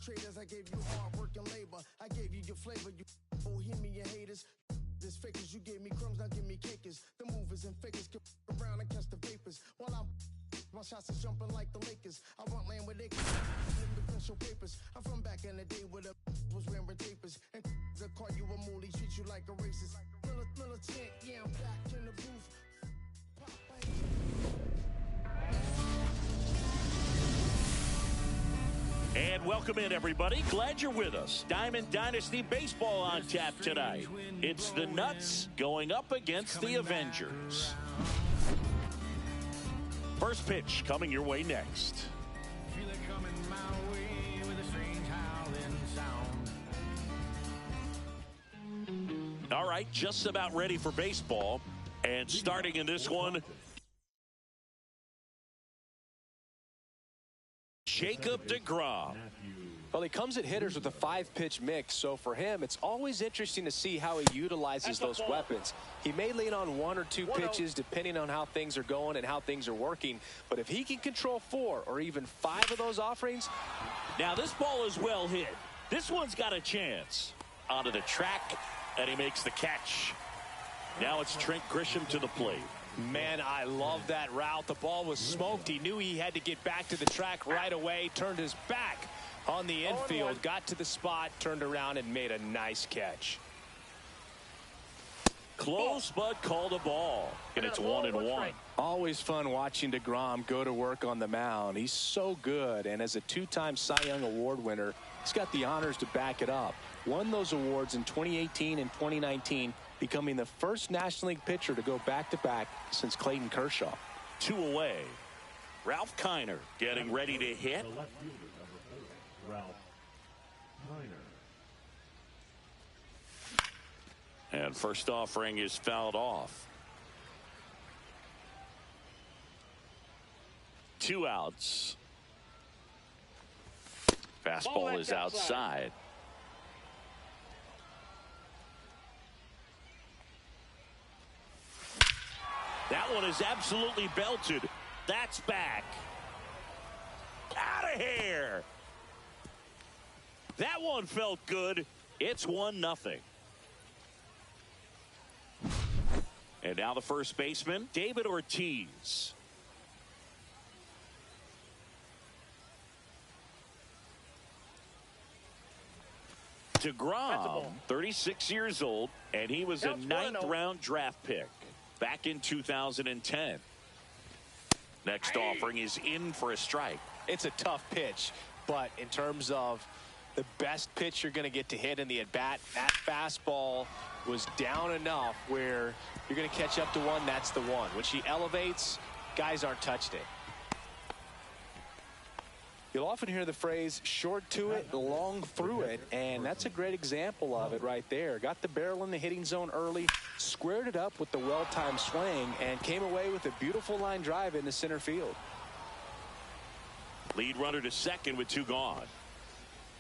Traders, I gave you hard work and labor. I gave you your flavor, you bohemian haters. This fakers, you gave me crumbs, now give me cakers. The movers and fakers can around and catch the vapors. While my shots is jumping like the Lakers. I want land where they can in the official papers. I'm from back in the day where the was wearing tapers. And they call you a moolie, treat you like a racist. Militant, yeah, I'm back in the booth. And welcome in, everybody. Glad you're with us. Diamond Dynasty Baseball on tap tonight. It's the Nuts going up against the Avengers. First pitch coming your way next. Feel it coming my way with a strange howling sound. All right, just about ready for baseball. And starting in this one, Jacob deGrom. Well, he comes at hitters with a 5-pitch mix, so for him, it's always interesting to see how he utilizes those weapons. He may lean on 1 or 2 pitches depending on how things are going and how things are working, but if he can control 4 or even 5 of those offerings. Now, this ball is well hit. This one's got a chance. Onto the track, and he makes the catch. Now it's Trent Grisham to the plate. Man, I love that route. The ball was smoked. He knew he had to get back to the track right away. Turned his back on the infield. Got to the spot, turned around, and made a nice catch. Close, but called a ball. And it's 1-1. Always fun watching deGrom go to work on the mound. He's so good. And as a 2-time Cy Young Award winner, he's got the honors to back it up. Won those awards in 2018 and 2019. Becoming the first National League pitcher to go back-to-back since Clayton Kershaw. 2 away. Ralph Kiner getting ready to hit. Ralph Kiner. And first offering is fouled off. 2 outs. Fastball is outside. That one is absolutely belted. That's back. Out of here. That one felt good. It's 1-0. And now the first baseman, David Ortiz. deGrom, 36 years old, and he was a 9th-round draft pick back in 2010. Next offering is in for a strike. It's a tough pitch, but in terms of the best pitch you're going to get to hit in the at-bat, that fastball was down enough where you're going to catch up to one. That's the one. When she elevates, guys aren't touched it. You'll often hear the phrase short to it, long through it, and that's a great example of it right there. Got the barrel in the hitting zone early, squared it up with the well-timed swing, and came away with a beautiful line drive into center field. Lead runner to second with 2 gone.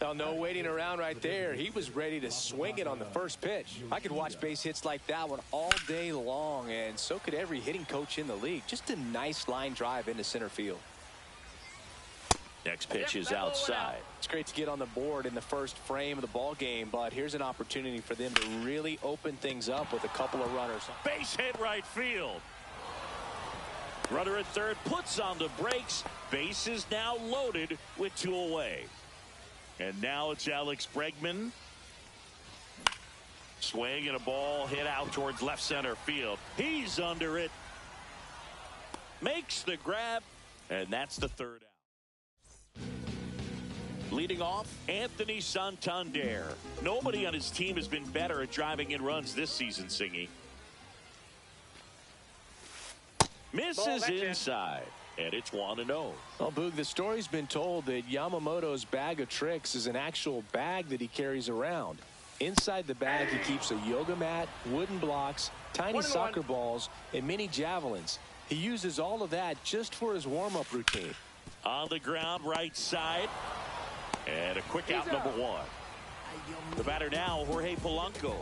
Now, no waiting around right there. He was ready to swing it on the first pitch. I could watch base hits like that one all day long, and so could every hitting coach in the league. Just a nice line drive into center field. Next pitch is outside. It's great to get on the board in the first frame of the ball game, but here's an opportunity for them to really open things up with a couple of runners. Base hit right field. Runner at third puts on the brakes. Base is now loaded with 2 away. And now it's Alex Bregman. Swing and a ball hit out towards left center field. He's under it. Makes the grab, and that's the 3rd out. Leading off, Anthony Santander. Nobody on his team has been better at driving in runs this season, Singy. Misses inside, and it's 1-0. Well, Boog, the story's been told that Yamamoto's bag of tricks is an actual bag that he carries around. Inside the bag, he keeps a yoga mat, wooden blocks, tiny soccer balls, and mini javelins. He uses all of that just for his warm-up routine. On the ground, right side. And a quick out, number one. The batter now, Jorge Polanco.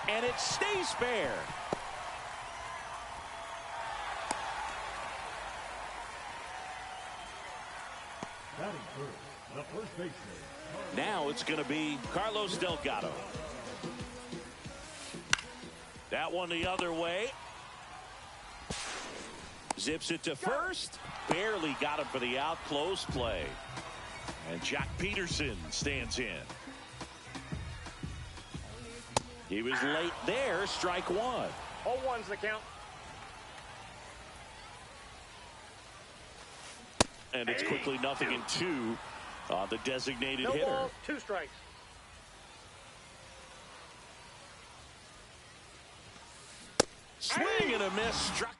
And it stays fair. Batting first, the first baseman. Now it's going to be Carlos Delgado. That one the other way. Zips it to first. Barely got him for the out. Close play. And Jack Peterson stands in. He was late there. Strike one. 0-1's the count. And it's quickly 0-2 on the designated No hitter. balls, 2 strikes. Swing and a miss. Struck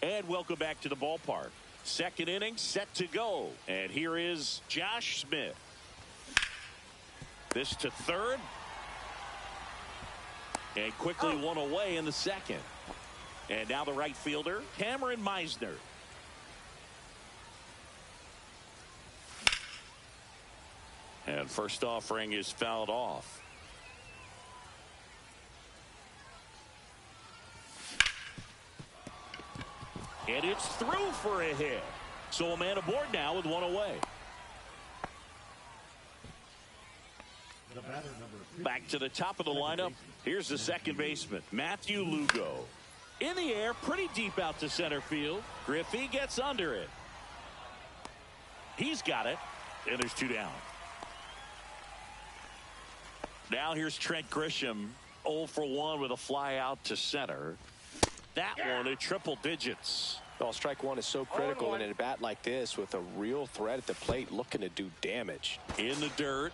him. And welcome back to the ballpark. Second inning set to go. And here is Josh Smith. This to third. And quickly one away in the second. And now the right fielder, Cameron Meisner. And first offering is fouled off. And it's through for a hit. So a man aboard now with one away. The batter, number 3. Back to the top of the lineup. Here's the second baseman, Matthew Lugo. In the air, pretty deep out to center field. Griffey gets under it. He's got it. And there's 2 down. Now here's Trent Grisham, 0 for 1 with a fly out to center. That one at triple digits. Well, strike one is so critical in a bat like this with a real threat at the plate looking to do damage. In the dirt.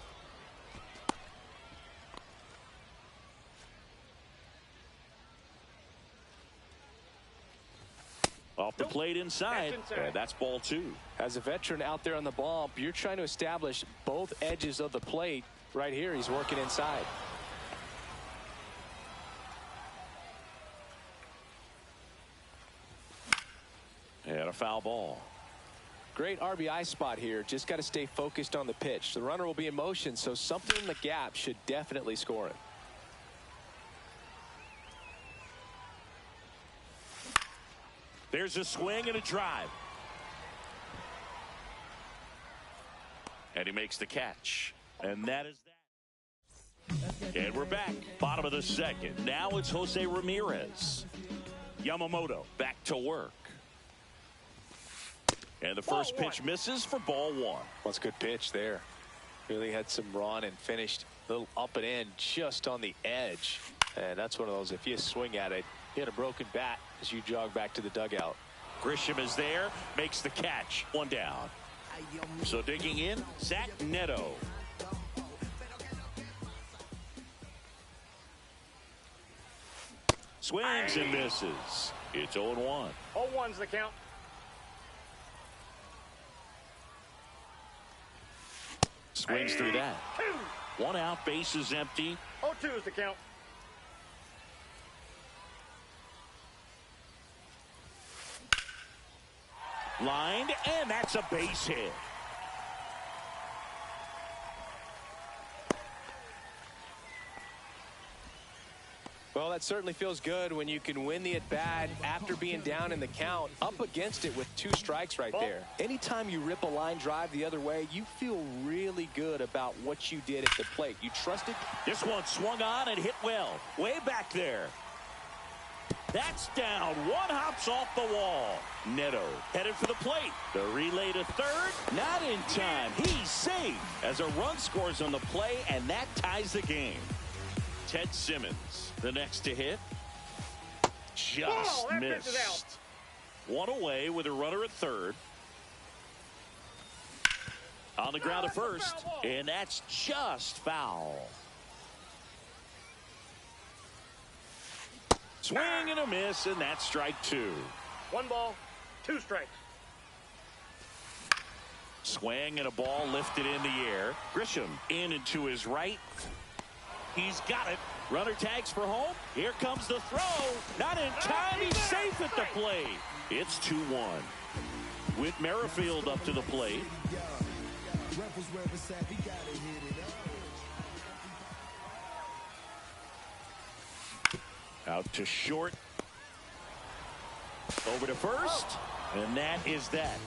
Off the plate inside. And that's ball 2. As a veteran out there on the bump, you're trying to establish both edges of the plate. Right here, he's working inside. And a foul ball. Great RBI spot here. Just got to stay focused on the pitch. The runner will be in motion, so something in the gap should definitely score it. There's a swing and a drive. And he makes the catch. And that is that. And we're back. Bottom of the second. Now it's Jose Ramirez. Yamamoto back to work. And the first pitch misses for ball 1. Well, it's a good pitch there. Really had some run and finished a little up and in just on the edge. And that's one of those, if you swing at it, hit a broken bat as you jog back to the dugout. Grisham is there, makes the catch. 1 down. So digging in, Zach Neto. Swings and misses. It's 0-1. 0-1's the count. Swings through that. 1 out, base is empty. 0-2's the count. Lined, and that's a base hit. Well, that certainly feels good when you can win the at-bat after being down in the count, up against it with 2 strikes right there. Anytime you rip a line drive the other way, you feel really good about what you did at the plate. You trusted. This one swung on and hit well. Way back there. That's down. 1 hops off the wall. Neto headed for the plate. The relay to third. Not in time. He's safe as a run scores on the play, and that ties the game. Ted Simmons, the next to hit. Just missed. 1 away with a runner at third. On the ground to first, and that's just foul. Swing and a miss, and that's strike 2. 1 ball, 2 strikes. Swing and a ball lifted in the air. Grisham in and to his right. He's got it. Runner tags for home. Here comes the throw. Not in time. He's safe at the plate. It's 2-1. With Merrifield up to the plate. Out to short. Over to first. And that is that.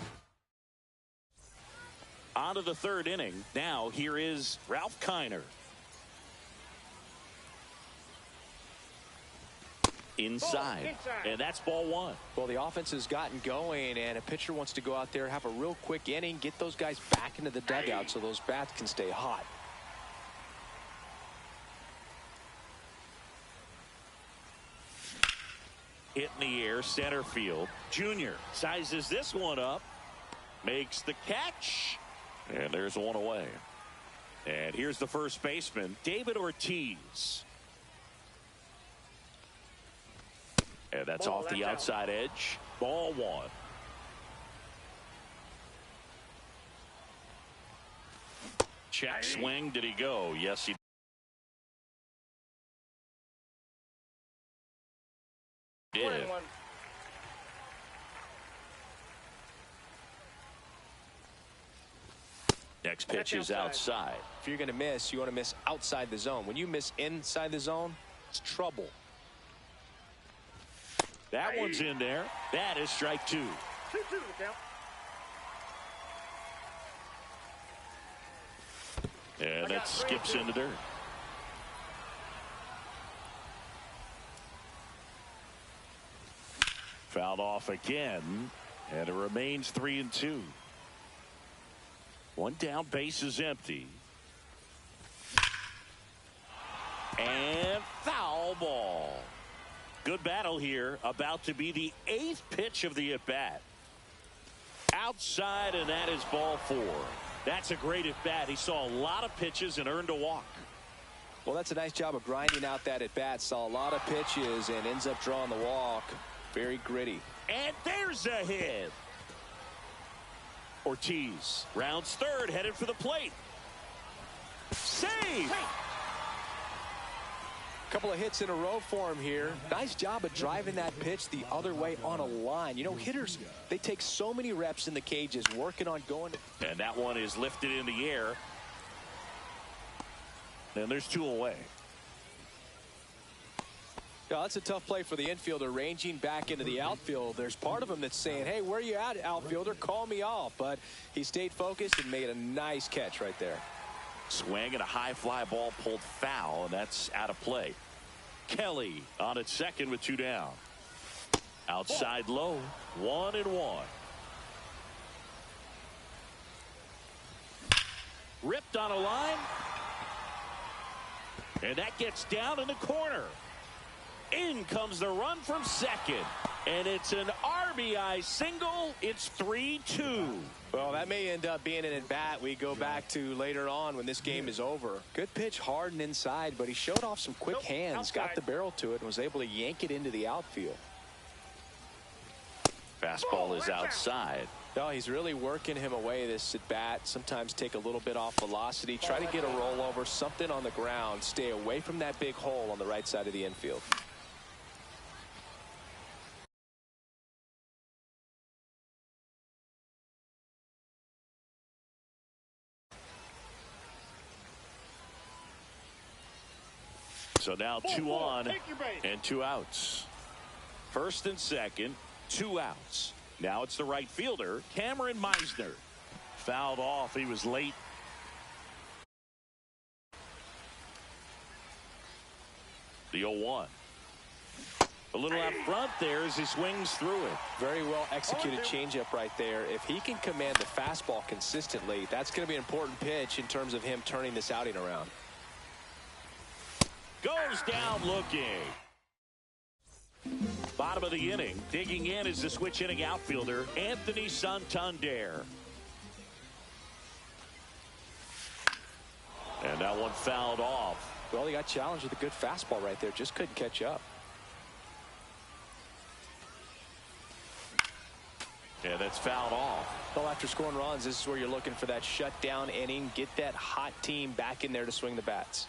On to the third inning. Now here is Ralph Kiner. Inside. And that's ball one. Well, the offense has gotten going, and a pitcher wants to go out there, have a real quick inning, get those guys back into the dugout so those bats can stay hot. Hit in the air, center field. Junior sizes this one up, makes the catch, and there's one away. And here's the first baseman, David Ortiz. And that's off the outside edge. Ball one. Check swing. Did he go? Yes, he did. Next pitch is outside. If you're going to miss, you want to miss outside the zone. When you miss inside the zone, it's trouble. That one's in there. That is strike two. 2-2 count. And that skips into dirt. Fouled off again, and it remains 3-2. One down, base is empty. And foul ball. Good battle here. About to be the 8th pitch of the at-bat. Outside, and that is ball four. That's a great at-bat. He saw a lot of pitches and earned a walk. Well, that's a nice job of grinding out that at-bat. Saw a lot of pitches and ends up drawing the walk. Very gritty. And there's a hit. Ortiz rounds third, headed for the plate. Save. Couple of hits in a row for him here. Nice job of driving that pitch the other way on a line. You know, hitters, they take so many reps in the cages working on going. And that one is lifted in the air. And there's two away. Yeah, that's a tough play for the infielder, ranging back into the outfield. There's part of him that's saying, hey, where are you at, outfielder? Call me off. But he stayed focused and made a nice catch right there. Swing and a high fly ball pulled foul, and that's out of play. Kelly on at second with two down. Outside low, 1-1. Ripped on a line. And that gets down in the corner. In comes the run from second. And it's an RBI single. It's 3-2. Well, that may end up being an at-bat we go back to later on when this game is over. Good pitch hard and inside, but he showed off some quick hands, got the barrel to it, and was able to yank it into the outfield. Fastball is outside. No, he's really working him away, this at-bat. Sometimes take a little bit off velocity, try to get a rollover, something on the ground, stay away from that big hole on the right side of the infield. So now 2 on and 2 outs. First and second, 2 outs. Now it's the right fielder, Cameron Meisner. Fouled off. He was late. The 0-1. A little out front there as he swings through it. Very well executed changeup right there. If he can command the fastball consistently, that's going to be an important pitch in terms of him turning this outing around. Goes down looking. Bottom of the inning. Digging in is the switch inning outfielder, Anthony Santander. And that one fouled off. Well, he got challenged with a good fastball right there. Just couldn't catch up. Yeah, that's fouled off. Well, after scoring runs, this is where you're looking for that shutdown inning. Get that hot team back in there to swing the bats.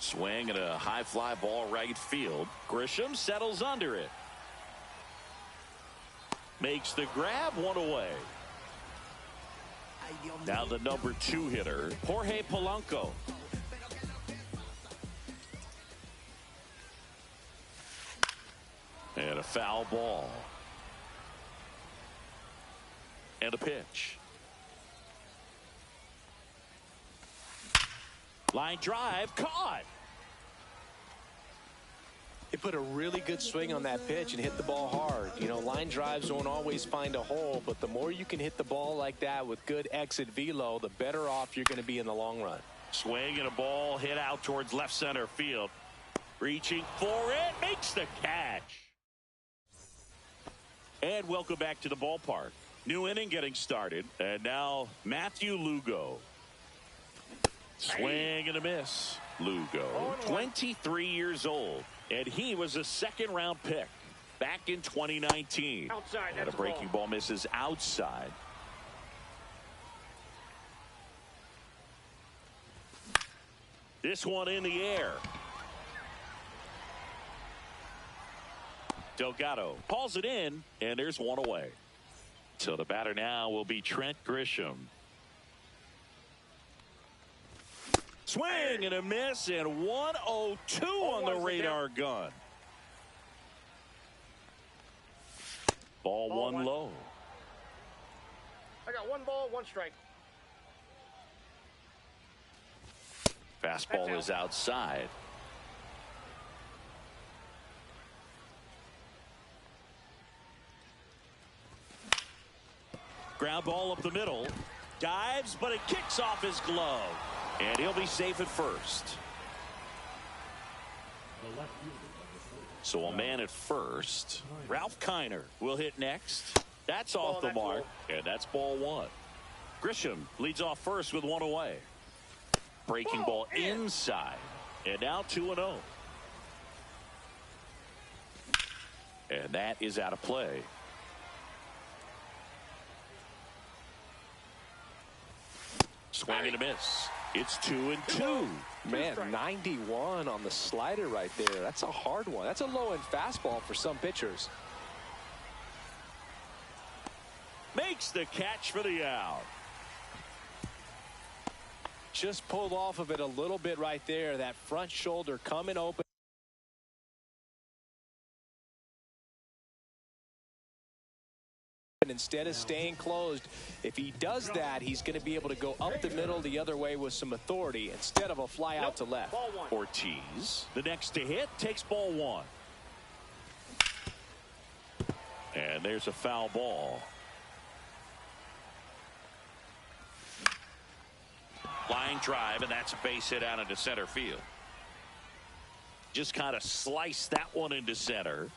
Swing and a high fly ball right field. Grisham settles under it. Makes the grab, one away. Now the number 2 hitter, Jorge Polanco. And a foul ball. And a pitch. Line drive, caught. He put a really good swing on that pitch and hit the ball hard. You know, line drives don't always find a hole, but the more you can hit the ball like that with good exit velo, the better off you're going to be in the long run. Swing and a ball hit out towards left center field. Reaching for it, makes the catch. And welcome back to the ballpark. New inning getting started. And now Matthew Lugo. Swing and a miss. Lugo, 23 years old. And he was a second-round pick back in 2019. Outside, and a breaking ball misses outside. This one in the air. Delgado pulls it in, and there's one away. So the batter now will be Trent Grisham. Swing and a miss, and 102 on the radar gun. Ball one low. I got 1 ball, 1 strike. Fastball is outside. Ground ball up the middle. Dives, but it kicks off his glove. And he'll be safe at first. So a man at first. Ralph Kiner will hit next. That's off the mark. And that's ball 1. Grisham leads off first with 1 away. Breaking ball inside. And now 2-0. And that is out of play. Swing and a miss. It's 2-2. Man, 91 on the slider right there. That's a hard one. That's a low-end fastball for some pitchers. Makes the catch for the out. Just pulled off of it a little bit right there. That front shoulder coming open. Instead of staying closed, if he does that, he's going to be able to go up the middle the other way with some authority instead of a fly out to left. Ortiz, the next to hit, takes ball 1. And there's a foul ball. Line drive, and that's a base hit out into center field. Just kind of sliced that one into center.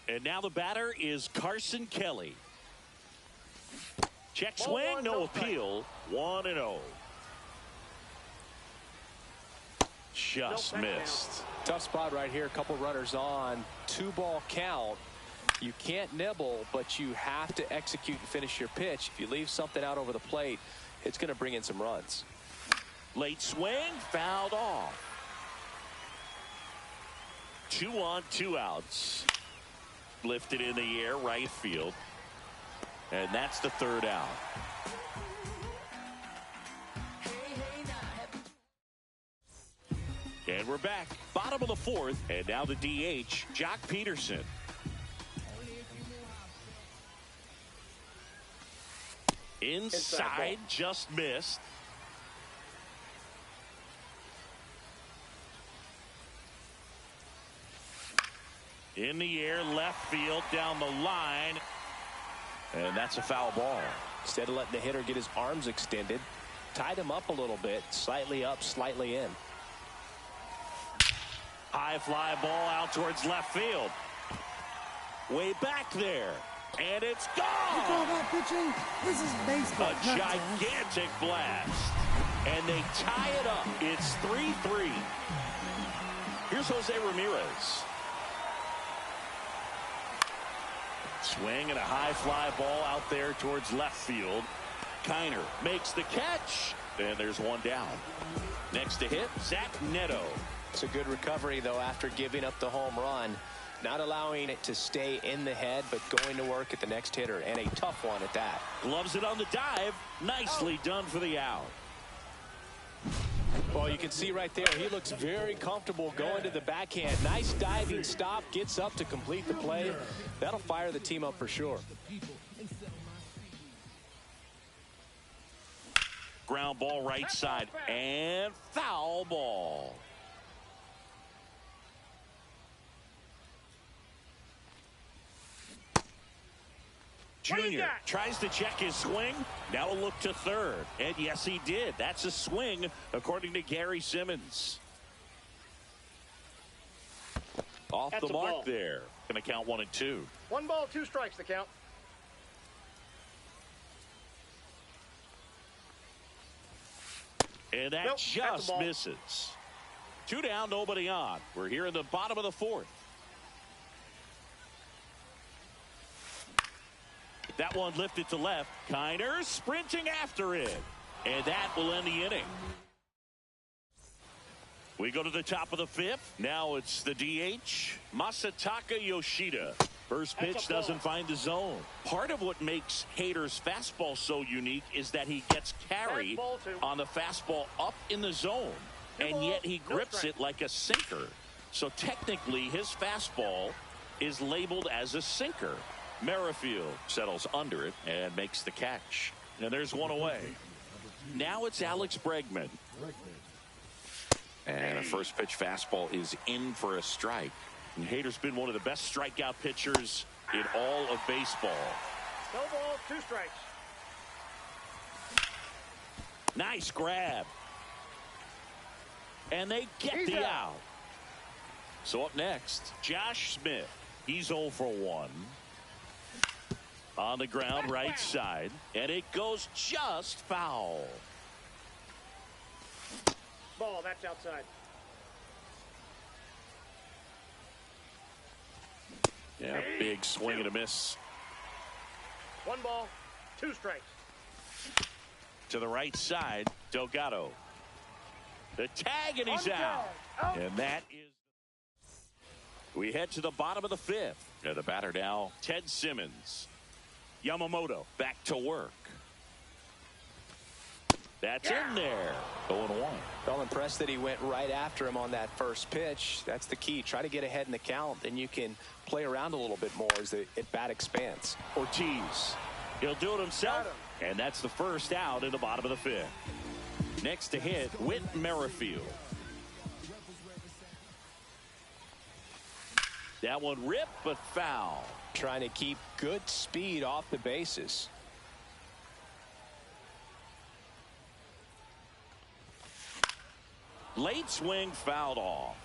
And now the batter is Carson Kelly. Check swing, no appeal. 1-0. Just missed. Tough spot right here. A couple runners on. 2-ball count. You can't nibble, but you have to execute and finish your pitch. If you leave something out over the plate, it's going to bring in some runs. Late swing, fouled off. 2 on, 2 outs. Lifted in the air, right field. And that's the 3rd out. And we're back. Bottom of the 4th. And now the DH, Jock Peterson. Inside, just missed. In the air, left field, down the line. And that's a foul ball. Instead of letting the hitter get his arms extended, tied him up a little bit, slightly up, slightly in. High fly ball out towards left field. Way back there. And it's gone. You call that pitching? This is baseball. A gigantic blast. And they tie it up. It's 3-3. Here's Jose Ramirez. Swing and a high fly ball out there towards left field. Kiner makes the catch, And there's one down. Next to hit, Zach Neto. It's a good recovery, though, after giving up the home run. Not allowing it to stay in the head, but going to work at the next hitter, and a tough one at that. Gloves it on the dive. Nicely done for the out. Well, you can see right there, he looks very comfortable going to the backhand. Nice diving stop, gets up to complete the play. That'll fire the team up for sure. Ground ball right side, and foul ball. Junior tries to check his swing. Now a look to third. And yes, he did. That's a swing, according to Gary Simmons. Off the mark there. Going to count 1 and 2. 1 ball, 2 strikes the count. And that just misses. 2 down, nobody on. We're here in the bottom of the 4th. That one lifted to left. Kiner sprinting after it. And that will end the inning. We go to the top of the 5th. Now it's the DH, Masataka Yoshida. First pitch doesn't find the zone. Part of what makes Hader's fastball so unique is that he gets carried on the fastball up in the zone. And yet he grips it like a sinker. So technically his fastball is labeled as a sinker. Merrifield settles under it and makes the catch. And there's one away. Now it's Alex Bregman. And a first pitch fastball is in for a strike. And Hader's been one of the best strikeout pitchers in all of baseball. No ball, 2 strikes. Nice grab. And they get the out. So up next, Josh Smith. He's 0 for 1. On the ground, right side. And it goes just foul. Ball, that's outside. Yeah, big swing and a miss. 1 ball, 2 strikes. To the right side, Delgado. The tag, and he's out. And that is... We head to the bottom of the 5th. And the batter now, Ted Simmons. Yamamoto back to work. That's in there. 0-1. Well, impressed that he went right after him on that first pitch. That's the key. Try to get ahead in the count. Then you can play around a little bit more as the at-bat expands. Ortiz. He'll do it himself. And that's the first out in the bottom of the 5th. Next to hit, Whit Merrifield. That one ripped, but foul. Trying to keep good speed off the bases. Late swing fouled off.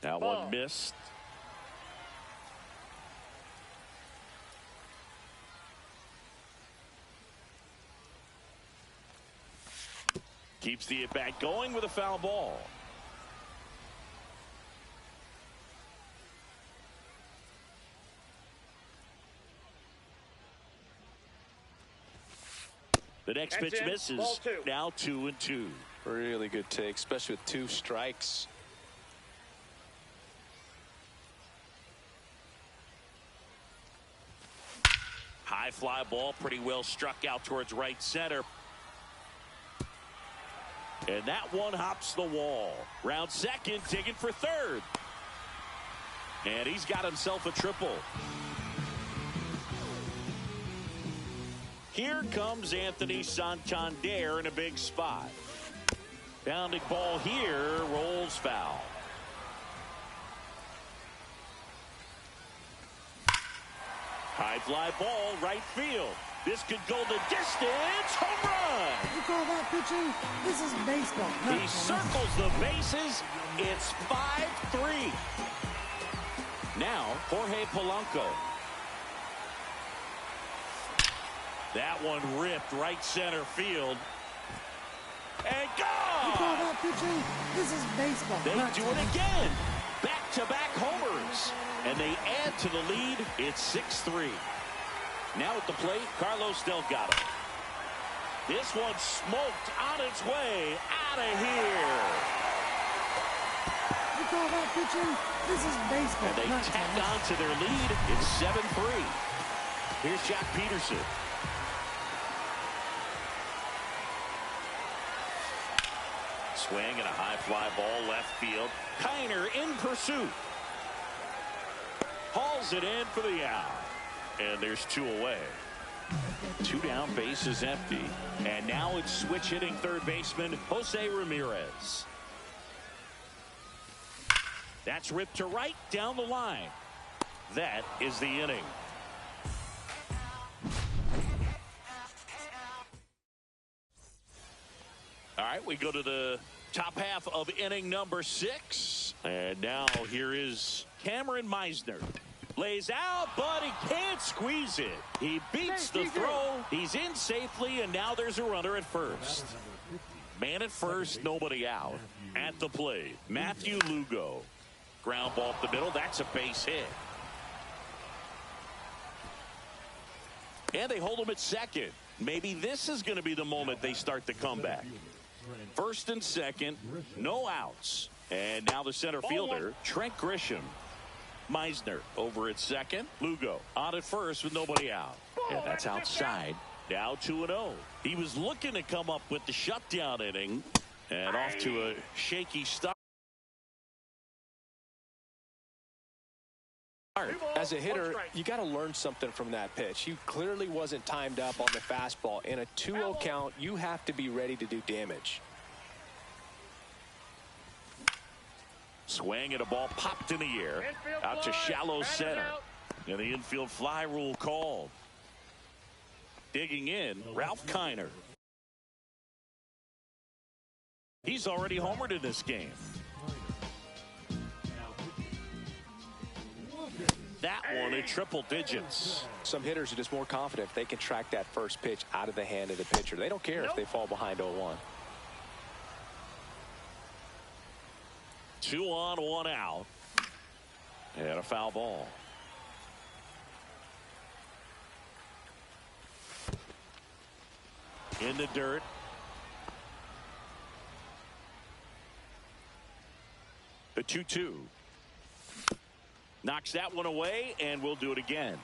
That one missed. Keeps the at-bat going with a foul ball. The next pitch misses. Now 2-2. Really good take, especially with 2 strikes. High fly ball, pretty well struck out towards right center. And that one hops the wall. Round second, digging for third. And he's got himself a triple. Here comes Anthony Santander in a big spot. Bounding ball here, rolls foul. High fly ball, right field. This could go the distance. Home run. You call that pitching? This is baseball. He circles the bases. It's 5-3. Now, Jorge Polanco. That one ripped right center field. And gone! You call that pitching? This is baseball. They do it again. back-to-back homers. And they add to the lead. It's 6-3. Now at the plate, Carlos Delgado. This one smoked on its way out of here. You call that pitching? This is baseball. And they tack on to their lead. It's 7-3. Here's Jack Peterson. Swing and a high fly ball left field. Kiner in pursuit. Hauls it in for the out. And there's 2 away. 2 down, base is empty. And now it's switch hitting third baseman Jose Ramirez. That's ripped to right down the line. That is the inning. All right, we go to the top half of inning number 6. And now here is Cameron Meisner. Lays out, but he can't squeeze it. He beats the throw. He's in safely, and now there's a runner at first. Man at first, nobody out. At the plate, Matthew Lugo. Ground ball up the middle. That's a base hit. And they hold him at second. Maybe this is going to be the moment they start the comeback. First and second, no outs. And now the center fielder, Trent Grisham. Meisner over at second. Lugo on at first with nobody out. And that's outside. Now 2-0. He was looking to come up with the shutdown inning. And off to a shaky start. As a hitter, you got to learn something from that pitch. He clearly wasn't timed up on the fastball. In a 2-0 count, you have to be ready to do damage. Swing and a ball popped in the air. Out to shallow center. And the infield fly rule called. Digging in, Ralph Kiner. He's already homered in this game. That one in triple digits. Some hitters are just more confident if they can track that first pitch out of the hand of the pitcher. They don't care if they fall behind 0-1. 2 on, 1 out. And a foul ball. In the dirt. The 2-2. Knocks that one away, and we'll do it again.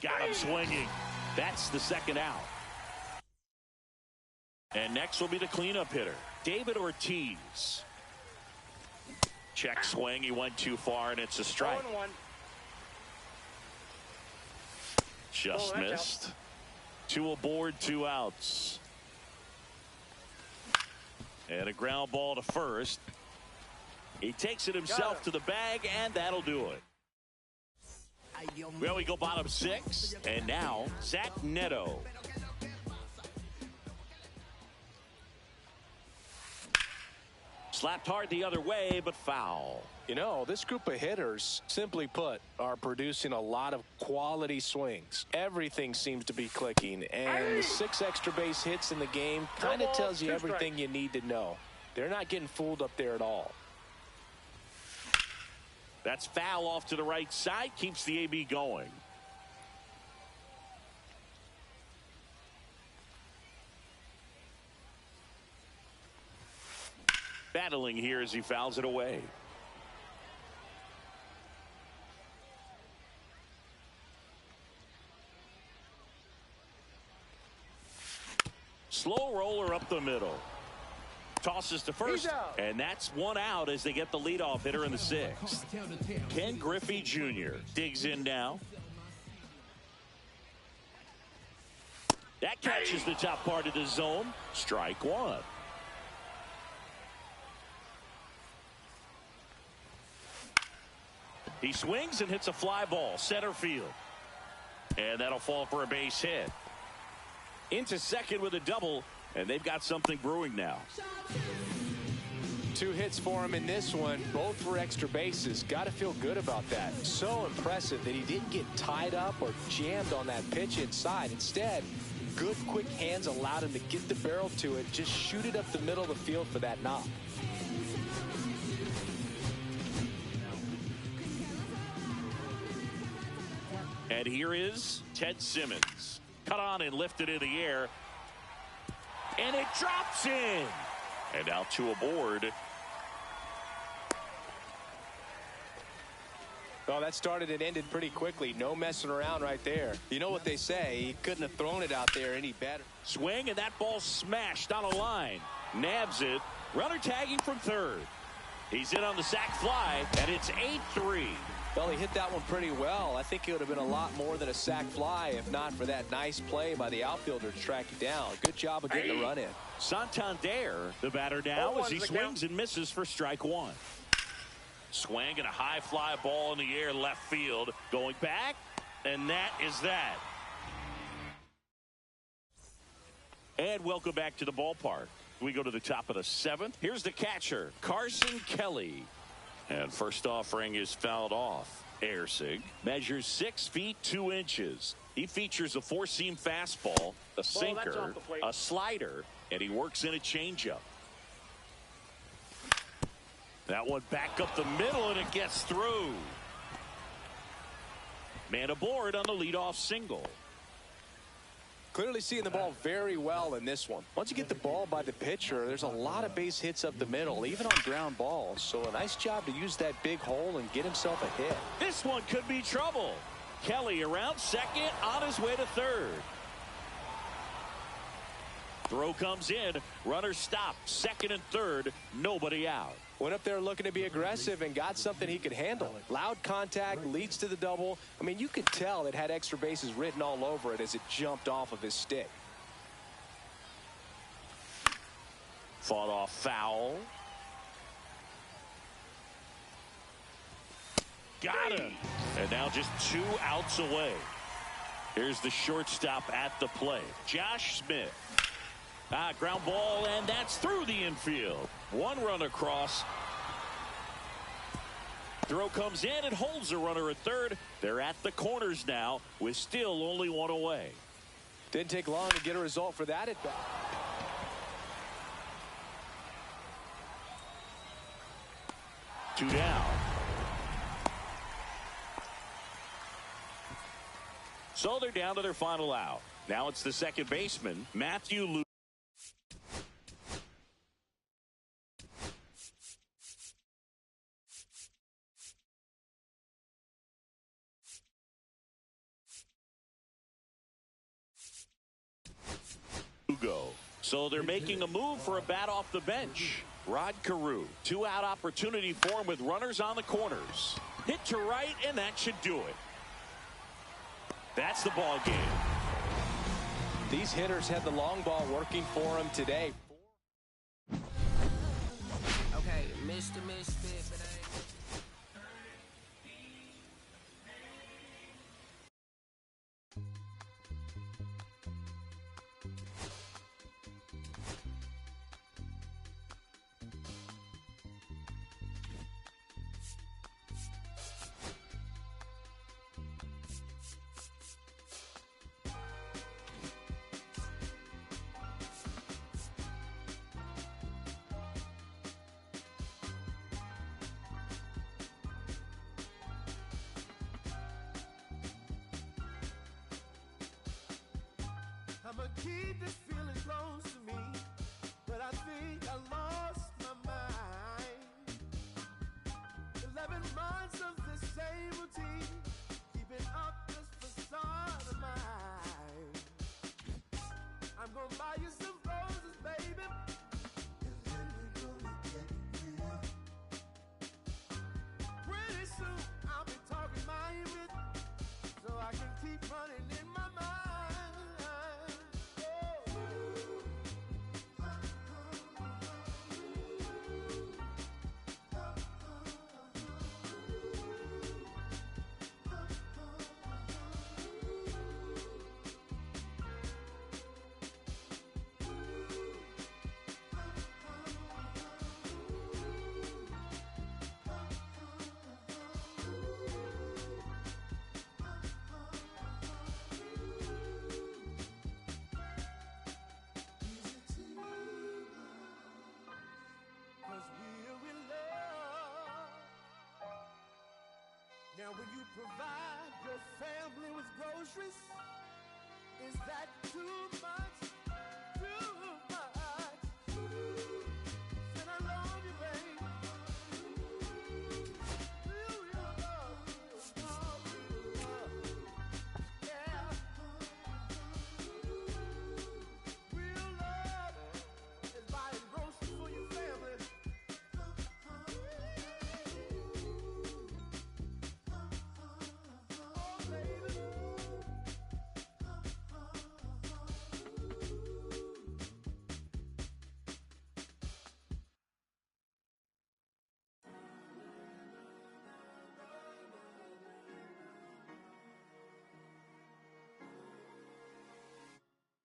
Got him swinging. That's the second out. And next will be the cleanup hitter, David Ortiz. Check swing. He went too far, and it's a strike. Just missed. Out. 2 aboard, 2 outs. And a ground ball to first. He takes it himself to the bag, and that'll do it. Well, we go bottom 6, and now Zach Neto. Slapped hard the other way, but foul. You know, this group of hitters, simply put, are producing a lot of quality swings. Everything seems to be clicking, and the 6 extra base hits in the game kind of tells you everything you need to know. They're not getting fooled up there at all. That's foul off to the right side, keeps the AB going. Battling here as he fouls it away. Slow roller up the middle. Tosses to first, and that's 1 out as they get the leadoff hitter in the 6th. Ken Griffey Jr. digs in now. That catches the top part of the zone. Strike 1. He swings and hits a fly ball center field, and that'll fall for a base hit. Into second with a double, and they've got something brewing now. 2 hits for him in this one, both for extra bases. Got to feel good about that. So impressive that he didn't get tied up or jammed on that pitch inside. Instead, good, quick hands allowed him to get the barrel to it, just shoot it up the middle of the field for that knock. And here is Ted Simmons. Cut on and lifted in the air. And it drops in. And now two aboard. Oh, that started and ended pretty quickly. No messing around right there. You know what they say, he couldn't have thrown it out there any better. Swing, and that ball smashed on a line. Nabs it. Runner tagging from third. He's in on the sac fly, and it's 8-3. Well, he hit that one pretty well. I think it would have been a lot more than a sac fly if not for that nice play by the outfielder to track it down. Good job of getting the run in. Santander, the batter now, as he swings and misses for strike one. Swing and a high fly ball in the air left field. Going back, and that is that. And welcome back to the ballpark. We go to the top of the seventh. Here's the catcher, Carson Kelly. And first offering is fouled off. Ersig measures 6 feet 2 inches. He features a four-seam fastball, a sinker, a slider, and he works in a changeup. That one back up the middle, and it gets through. Man aboard on the leadoff single. Clearly seeing the ball very well in this one. Once you get the ball by the pitcher, there's a lot of base hits up the middle, even on ground balls. So a nice job to use that big hole and get himself a hit. This one could be trouble. Kelly around second, on his way to third. Throw comes in. Runner stopped. Second and third. Nobody out. Went up there looking to be aggressive and got something he could handle. Loud contact leads to the double. I mean, you could tell it had extra bases written all over it as it jumped off of his stick. Fought off foul. Got him. And now just 2 outs away. Here's the shortstop at the plate, Josh Smith. Ground ball, and that's through the infield. One run across. Throw comes in and holds the runner at third. They're at the corners now with still only 1 away. Didn't take long to get a result for that at bat. Two down. So they're down to their final out. Now it's the second baseman, Matthew Lugo. So they're making a move for a bat off the bench. Rod Carew, 2-out opportunity for him with runners on the corners. Hit to right, and that should do it. That's the ball game. These hitters had the long ball working for them today. Okay, Mr. Misfit, but I'ma keep this feeling close to me, but I think I lost my mind. 11 months of the same routine, keeping up this facade of mine. I'm gonna buy you some roses, baby, and then we're gonna get real. Pretty soon I'll be talking my image, so I can keep running in my mind. Now when you provide your family with groceries, is that too much? Too much? And I love you, babe. Real love. Yeah. Real love is buying groceries for your family. Oh, baby.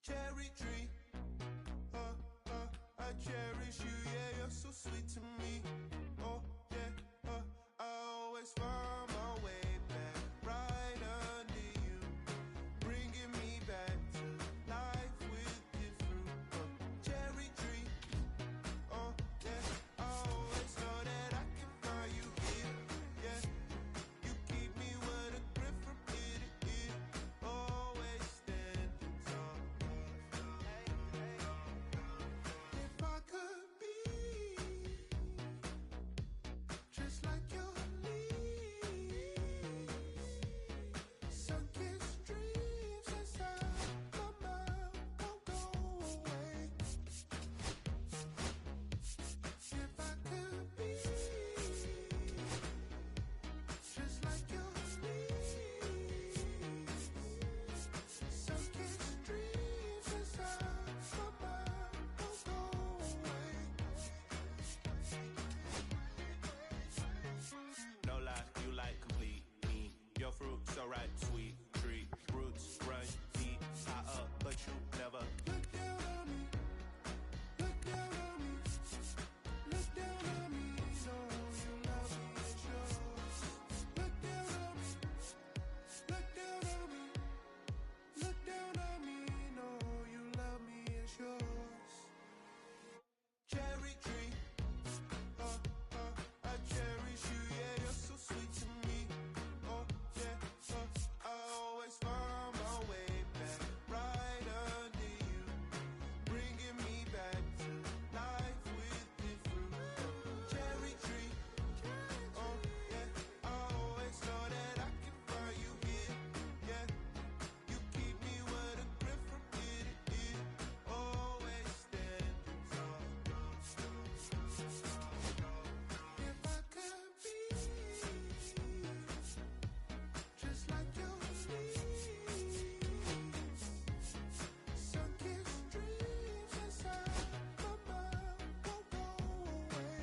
Cherry tree, I cherish you, yeah, you're so sweet to me. Oh, yeah, I always find my way back right under you, bringing me back to life with your fruit. Cherry tree, oh, yeah, I always know that I can find you here, yeah. You keep me with a grip from ear to ear, always standing tall. If I could be just like your leaves, sunken streams inside my mind won't go away. If I could be just like your leaves, sunken streams inside my mind won't go away. No lie, you like complete me. Your fruit so right, sweet treat. Roots run deep, high up, but you never look down on me. Look down on me. Look down on me. No, you love me, it's yours. Look down on me. Look down on me. Look down on me. No, you love me, it's yours. Cherry tree, I cherish you, yeah, you're so sweet to me. Oh, yeah, I always find my way back right under you, bringing me back to life with the fruit. Cherry tree, oh, yeah, I always know that I can find you here, yeah. You keep me with a grip from ear to ear, always standing tall. If I could be just like your leaves, sunken streams inside my mind won't go away.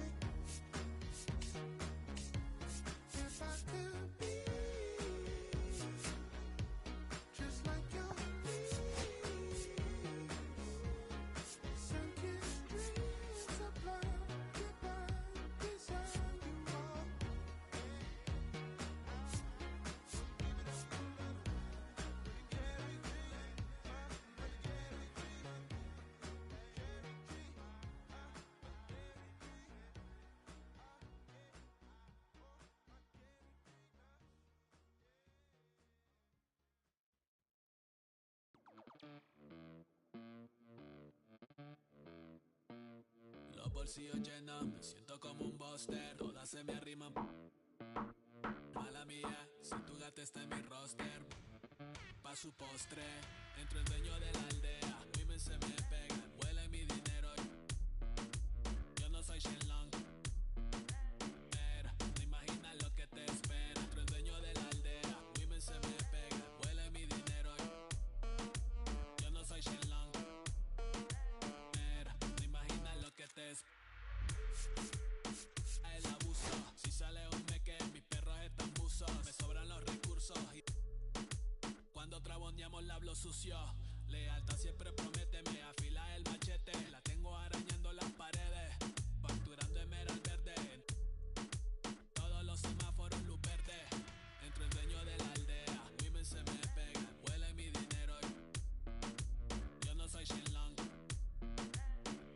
If I could be just like your leaves, sunken streams of love divine desire you all. Los bolsillos llenos, me siento como un buster. Todas se me arriman. Mala mía, si tu gata está en mi roster. Pa' su postre, entro el dueño de la aldea. Women se me pegan, huele mi dinero. Yo no soy Shenlong, pero no imaginas lo que te espera. Entro el dueño de la aldea. Women se me pegan, huele mi dinero. Yo no soy Shenlong, pero no imaginas lo que te espera. El abuso, si sale un meque, mis perros están buzos. Me sobran los recursos y cuando traboneamos la hablo sucio. Lealtad siempre prométeme, afila el machete. La tengo arañando las paredes, facturando emerald verde. Todos los semáforos luz verde. Entro el dueño de la aldea. Women se me pegan, huele mi dinero. Yo no soy Shenlong,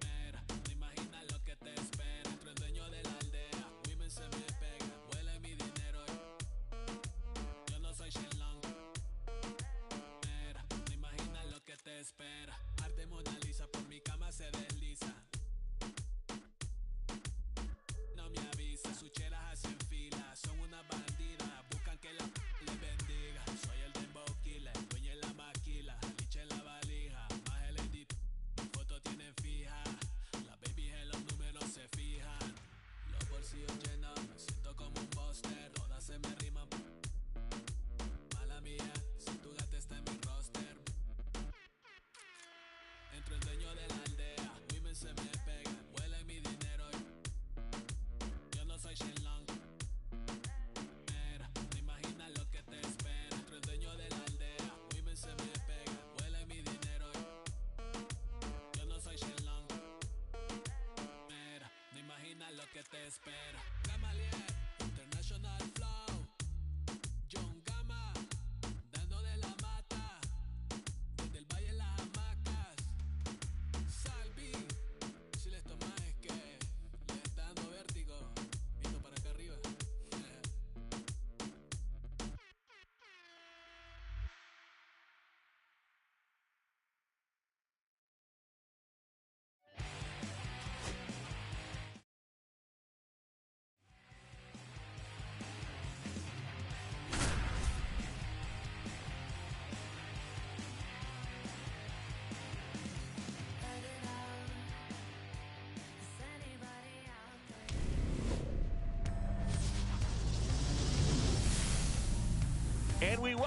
pero no imaginas lo que te espera. Entro el dueño de la aldea. Women se me pegan, huele mi dinero.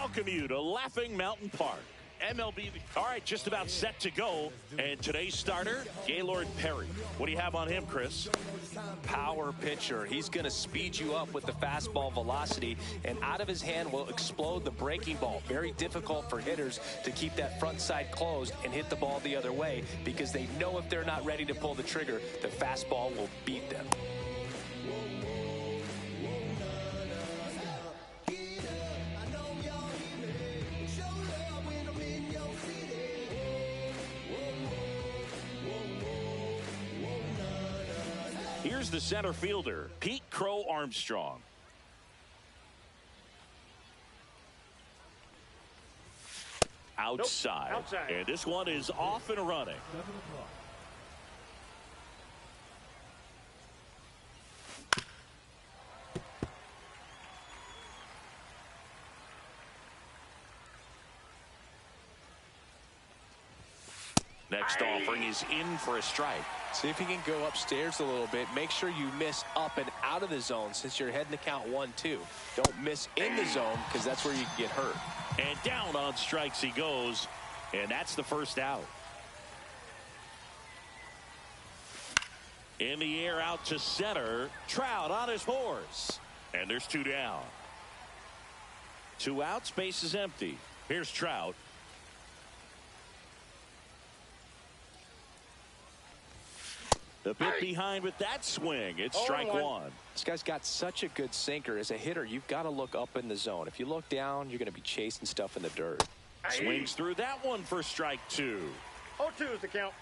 welcome you to Laughing Mountain Park. MLB, all right, just about set to go. And today's starter, Gaylord Perry. What do you have on him, Chris? Power pitcher. He's going to speed you up with the fastball velocity, and out of his hand will explode the breaking ball. Very difficult for hitters to keep that front side closed and hit the ball the other way, because they know if they're not ready to pull the trigger, the fastball will beat them. Here's the center fielder, Pete Crow Armstrong. Outside. Nope. Outside. And this one is off and running. Next offering is in for a strike. See if you can go upstairs a little bit. Make sure you miss up and out of the zone, since you're heading to count 1-2. Don't miss in the zone, because that's where you can get hurt. And down on strikes he goes, and that's the first out. In the air out to center. Trout on his horse. And there's 2 down. 2 outs, base is empty. Here's Trout. The bit behind with that swing. It's strike 1. This guy's got such a good sinker. As a hitter, you've got to look up in the zone. If you look down, you're going to be chasing stuff in the dirt. Swings through that one for strike 2. 0-2 is the count.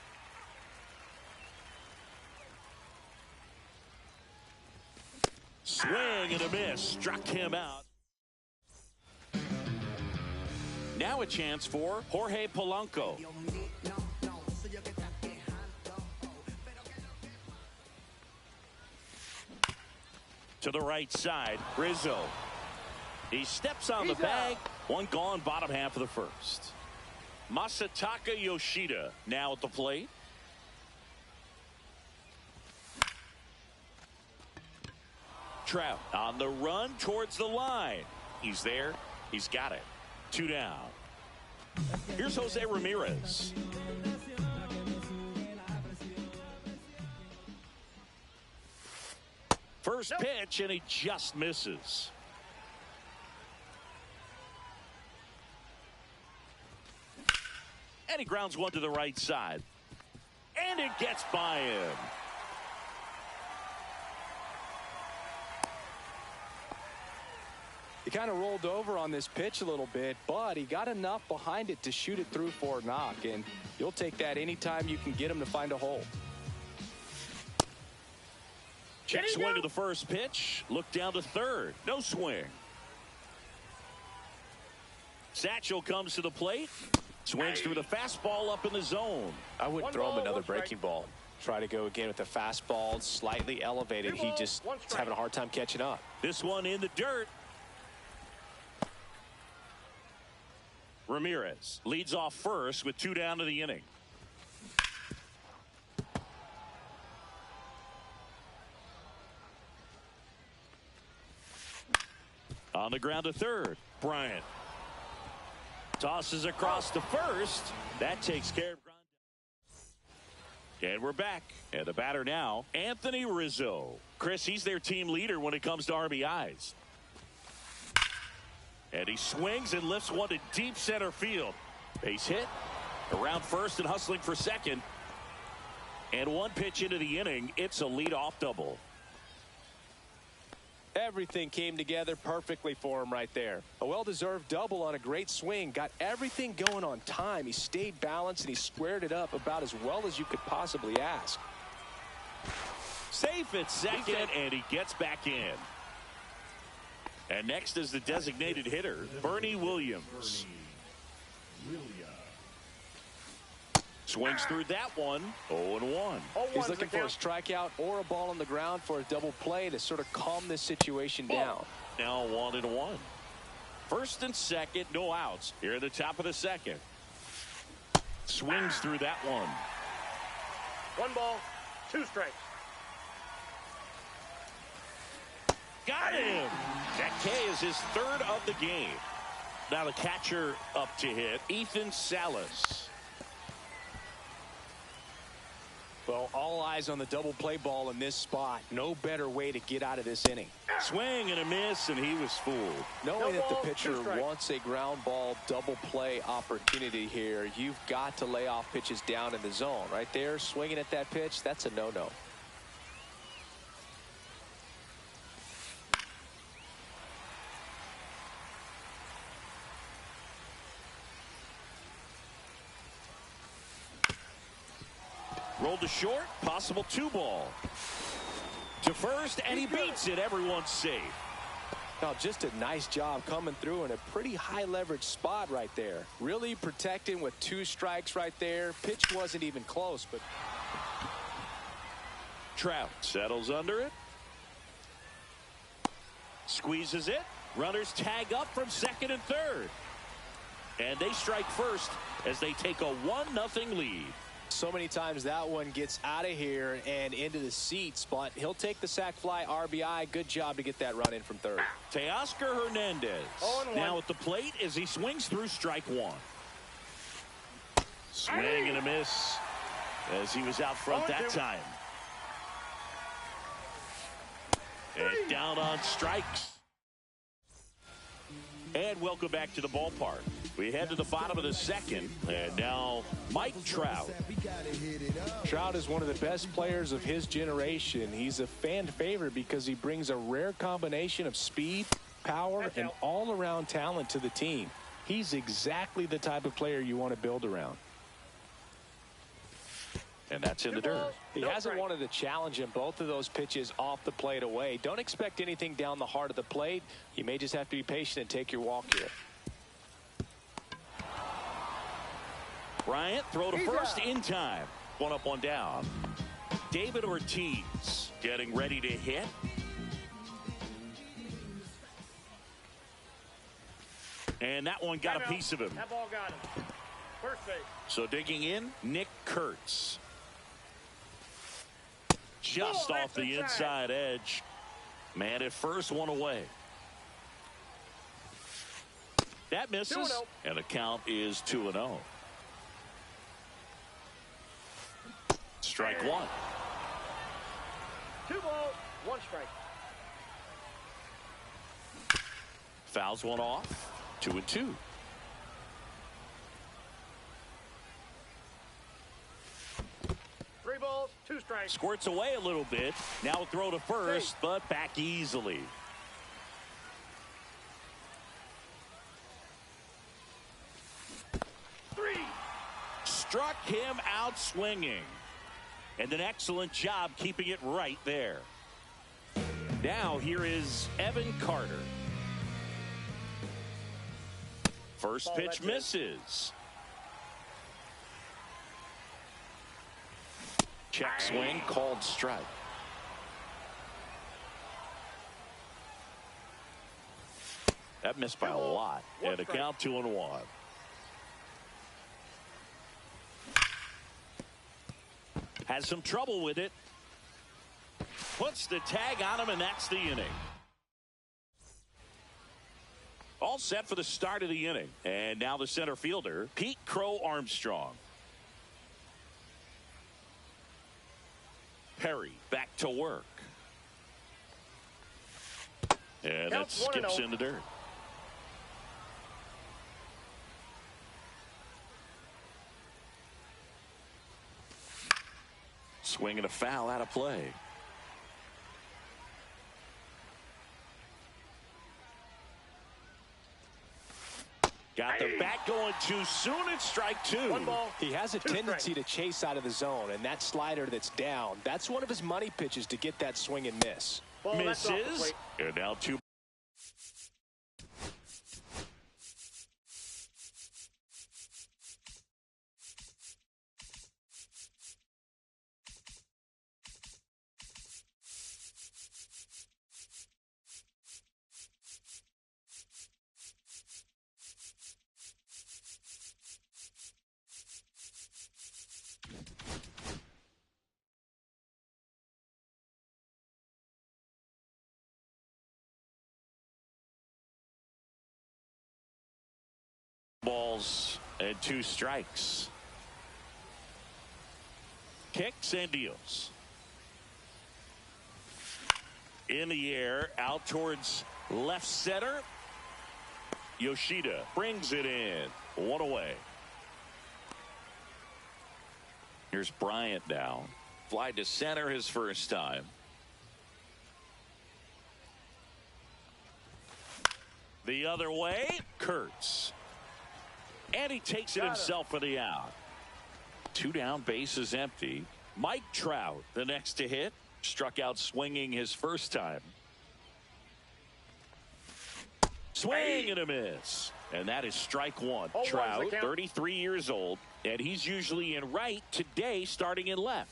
Swing and a miss. Struck him out. Now a chance for Jorge Polanco. To the right side, Rizzo. He steps on the bag. One gone, bottom half of the first. Masataka Yoshida now at the plate. Trout on the run towards the line. He's there. He's got it. 2 down. Here's Jose Ramirez. First pitch, and he just misses. And he grounds one to the right side. And it gets by him. He kind of rolled over on this pitch a little bit, but he got enough behind it to shoot it through for a knock. And you'll take that anytime you can get him to find a hole. Check swing to the first pitch. Look down to third. No swing. Satchel comes to the plate. Swings through the fastball up in the zone. I wouldn't throw him another breaking ball. Try to go again with the fastball slightly elevated. He just is having a hard time catching up. This one in the dirt. Ramirez leads off first with 2 down to the inning. On the ground to third, Bryant tosses across to first. That takes care of ground. And we're back. And the batter now, Anthony Rizzo. Chris, he's their team leader when it comes to RBIs. And he swings and lifts one to deep center field. Base hit. Around first and hustling for second. And one pitch into the inning. It's a leadoff double. Everything came together perfectly for him right there. A well-deserved double on a great swing. Got everything going on time. He stayed balanced and he squared it up about as well as you could possibly ask. Safe at second, and he gets back in. And next is the designated hitter, Bernie Williams. Swings through that one. 0-1. He's looking for a strikeout or a ball on the ground for a double play to sort of calm this situation down. Now 1-1. First and second, no outs. Here at the top of the second. Swings through that one. 1 ball, 2 strikes. Got him. That K is his 3rd of the game. Now the catcher up to hit, Ethan Salas. Well, all eyes on the double play ball in this spot. No better way to get out of this inning. Swing and a miss, and he was fooled. Knowing that the pitcher wants a ground ball double play opportunity here, you've got to lay off pitches down in the zone. Right there, swinging at that pitch, that's a no-no. Rolled to short, possible 2-ball. To first, and he beats it. Everyone's safe. Now, just a nice job coming through in a pretty high leverage spot right there. Really protecting with 2 strikes right there. Pitch wasn't even close, but Trout settles under it. Squeezes it. Runners tag up from second and third. And they strike first as they take a 1-0 lead. So many times that one gets out of here and into the seats, but he'll take the sac fly RBI. Good job to get that run in from third. Teoscar Hernandez now at the plate as he swings through strike 1. Swing and a miss as he was out front that time. And down on strikes. And welcome back to the ballpark. We head to the bottom of the second, and now Mike Trout. Trout is one of the best players of his generation. He's a fan favorite because he brings a rare combination of speed, power, and all-around talent to the team. He's exactly the type of player you want to build around. And that's in the dirt. He hasn't wanted to challenge him. Both of those pitches off the plate away. Don't expect anything down the heart of the plate. You may just have to be patient and take your walk here. Bryant throw to first in time. 1 up, 1 down. David Ortiz getting ready to hit. And that one got a piece of him. That ball got him. First base. So digging in, Nick Kurtz. Just off the inside edge. Man at first, 1 away. That misses, and the count is 2-0. Strike 1. 2 balls, 1 strike. Fouls one off. 2-2. Balls, 2 strikes. Squirts away a little bit. Now throw to first, but back easily. Struck him out swinging. And an excellent job keeping it right there. Now here is Evan Carter. First pitch misses. Check swing, called strike. That missed by a lot. And a count 2-1. Has some trouble with it. Puts the tag on him, and that's the inning. All set for the start of the inning. And now the center fielder, Pete Crow Armstrong. Perry back to work. And that skips in the dirt. Swing and a foul out of play. Got the bat going too soon. It's strike 2. 1 ball. He has a tendency to chase out of the zone, and that slider that's down, that's one of his money pitches to get that swing and miss. Misses. And now 2. balls and 2 strikes. Kicks and deals. In the air, out towards left center. Yoshida brings it in. 1 away. Here's Bryant now. Fly to center his first time. The other way, Kurtz. And he takes it himself for the out. 2 down, bases empty. Mike Trout, the next to hit. Struck out swinging his first time. Swing and a miss. And that is strike 1. Trout, 33 years old. And he's usually in right, today starting in left.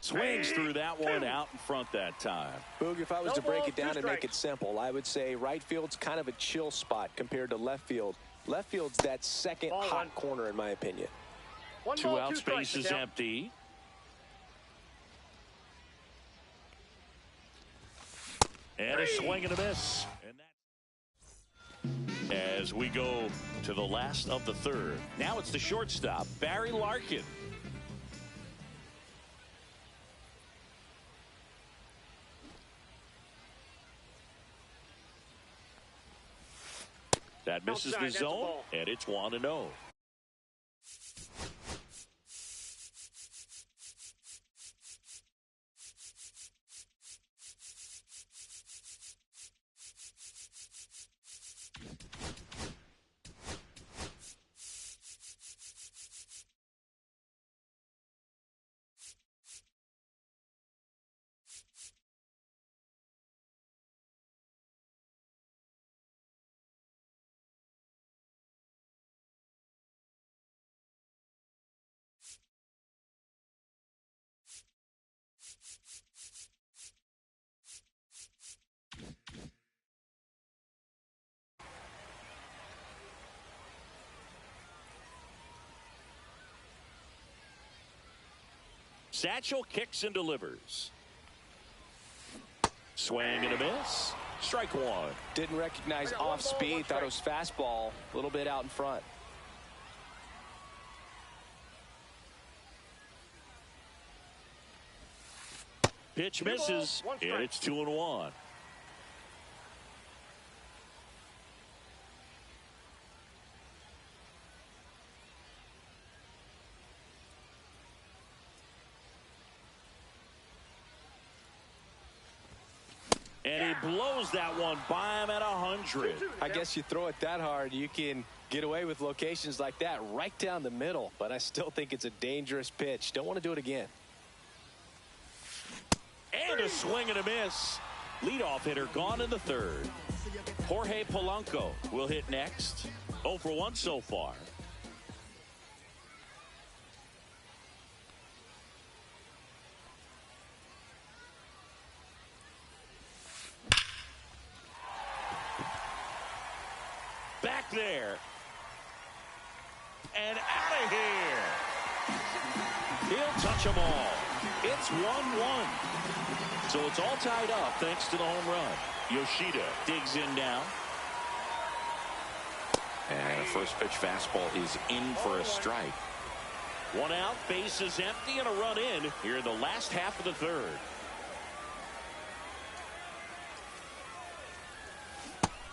Swings through that one out in front that time. Boog, if I was to break it down and make it simple, I would say right field's kind of a chill spot compared to left field. Left field's that second hot corner, in my opinion. 2 out, space is empty. And a swing and a miss. And that, as we go to the last of the 3rd. Now it's the shortstop, Barry Larkin. That misses the zone, and it's 1-0. Satchel kicks and delivers. Swing and a miss. Strike 1. Didn't recognize off speed. Thought it was fastball. A little bit out in front. Pitch misses, and it's 2-1. And he blows that one by him at 100. I guess you throw it that hard, you can get away with locations like that right down the middle. But I still think it's a dangerous pitch. Don't want to do it again. And a swing and a miss. Leadoff hitter gone in the 3rd. Jorge Polanco will hit next. 0 for 1 so far. Back there. And out of here. He'll touch them all. It's 1-1. So it's all tied up thanks to the home run. Yoshida digs in now. And a first pitch fastball is in for a strike. 1 out, base is empty, and a run in here in the last half of the 3rd.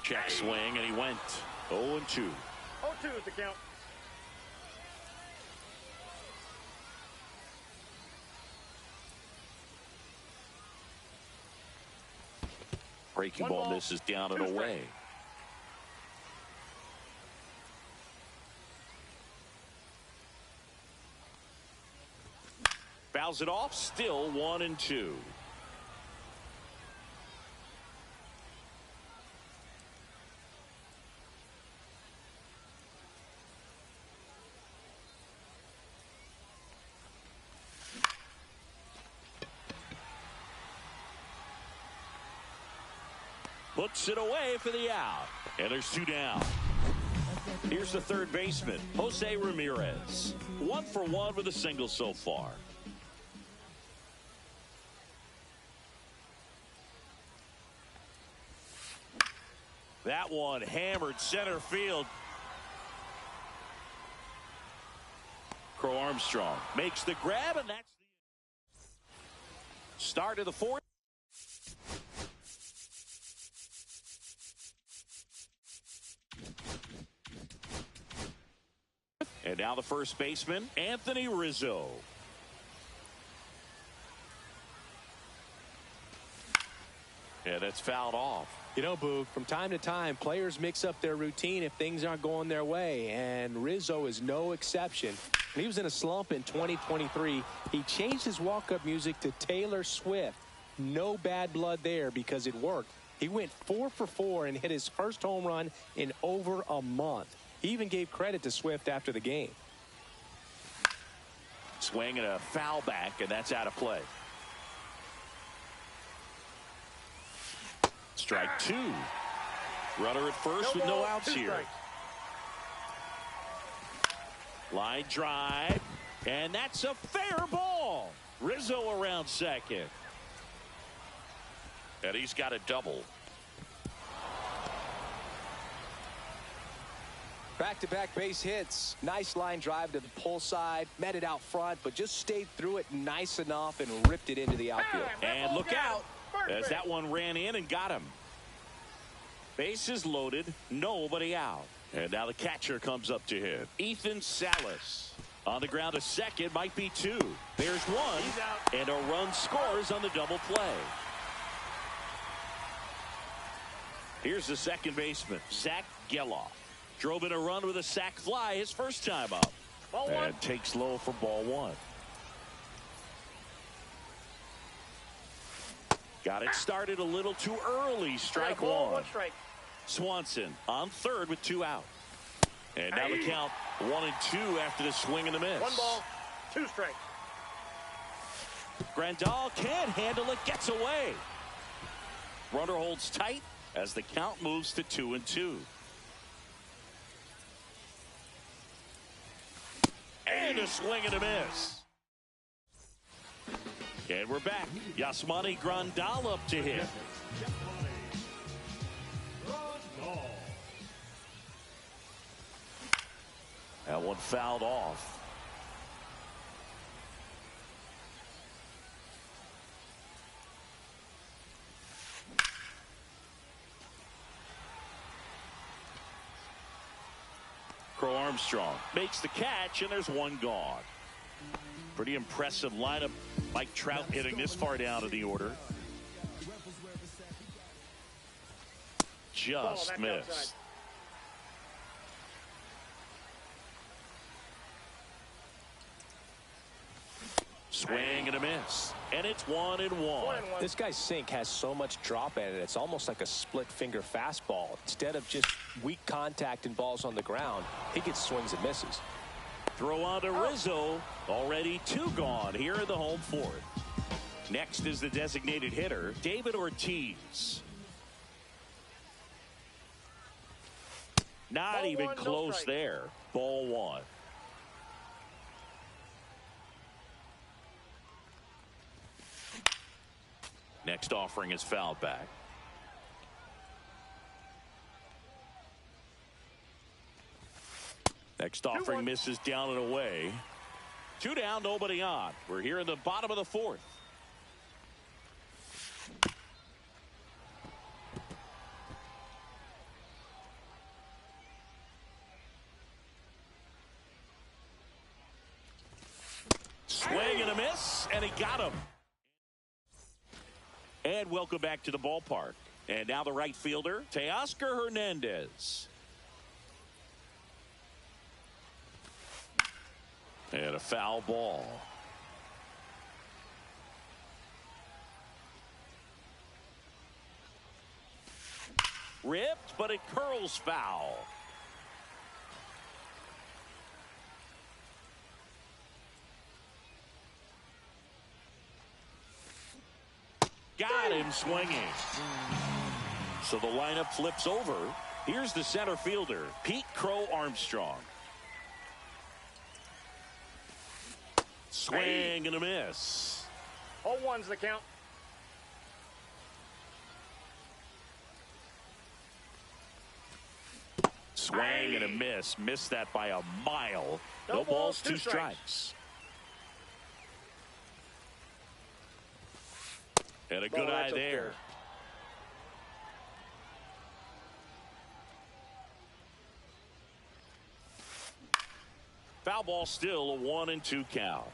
Check swing, and he went 0-2. 0-2 is the count. Breaking ball misses down and away. Fouls it off, still 1-2. Puts it away for the out. And there's 2 down. Here's the 3rd baseman, Jose Ramirez. 1 for 1 with a single so far. That one hammered center field. Crow Armstrong makes the grab, and that's the start of the fourth. And now the first baseman, Anthony Rizzo. Yeah, that's fouled off. You know, Boog, from time to time, players mix up their routine if things aren't going their way, and Rizzo is no exception. When he was in a slump in 2023, he changed his walk-up music to Taylor Swift. No bad blood there because it worked. He went 4 for 4 and hit his first home run in over a month. He even gave credit to Swift after the game. Swing and a foul back, and that's out of play. Strike 2. Runner at first with no outs here. Line drive, and that's a fair ball. Rizzo around second. And he's got a double. Back-to-back base hits. Nice line drive to the pull side. Met it out front, but just stayed through it nice enough and ripped it into the outfield. And look out as that one ran in and got him. Bases loaded, nobody out. And now the catcher comes up to hit. Ethan Salas on the ground to second, might be 2. There's 1, and a run scores on the double play. Here's the second baseman, Zach Geloff. Drove in a run with a sac fly his first time up. And takes low for ball 1. Got it started a little too early. Strike 1. Swanson on third with 2 out. And now the count 1-2 after the swing and the miss. 1 ball, 2 strikes. Grandal can't handle it, gets away. Runner holds tight as the count moves to 2-2. And a swing and a miss. And we're back. Yasmani Grandal up to hit. That one fouled off. Crow Armstrong makes the catch, and there's 1 gone. Pretty impressive lineup. Mike Trout hitting this far down in the order. Just missed. Outside. Swing and a miss. And it's 1-1. This guy's sink has so much drop in it. It's almost like a split finger fastball. Instead of just weak contact and balls on the ground, he gets swings and misses. Throw on to Rizzo. Already 2 gone here in the home 4th. Next is the designated hitter, David Ortiz. Not ball even 1, close no there. Ball 1. Next offering is fouled back. Next offering misses down and away. 2 down, nobody on. We're here in the bottom of the 4th. Swing and a miss, and he got him. And welcome back to the ballpark. And now the right fielder, Teoscar Hernandez. And a foul ball. Ripped, but it curls foul. Got him swinging. So the lineup flips over. Here's the center fielder, Pete Crow Armstrong. Swing and a miss. 0-1's the count. Swing and a miss. Missed that by a mile. No balls, 2 strikes. And a good eye there. Foul ball, still a 1-2 count.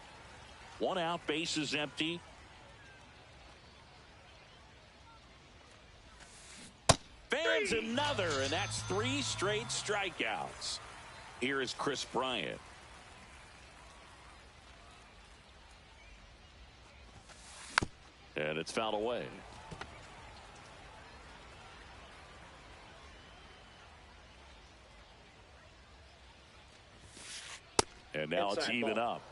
1 out, base is empty. Fans another, and that's 3 straight strikeouts. Here is Chris Bryant. And it's fouled away. And now it's even up.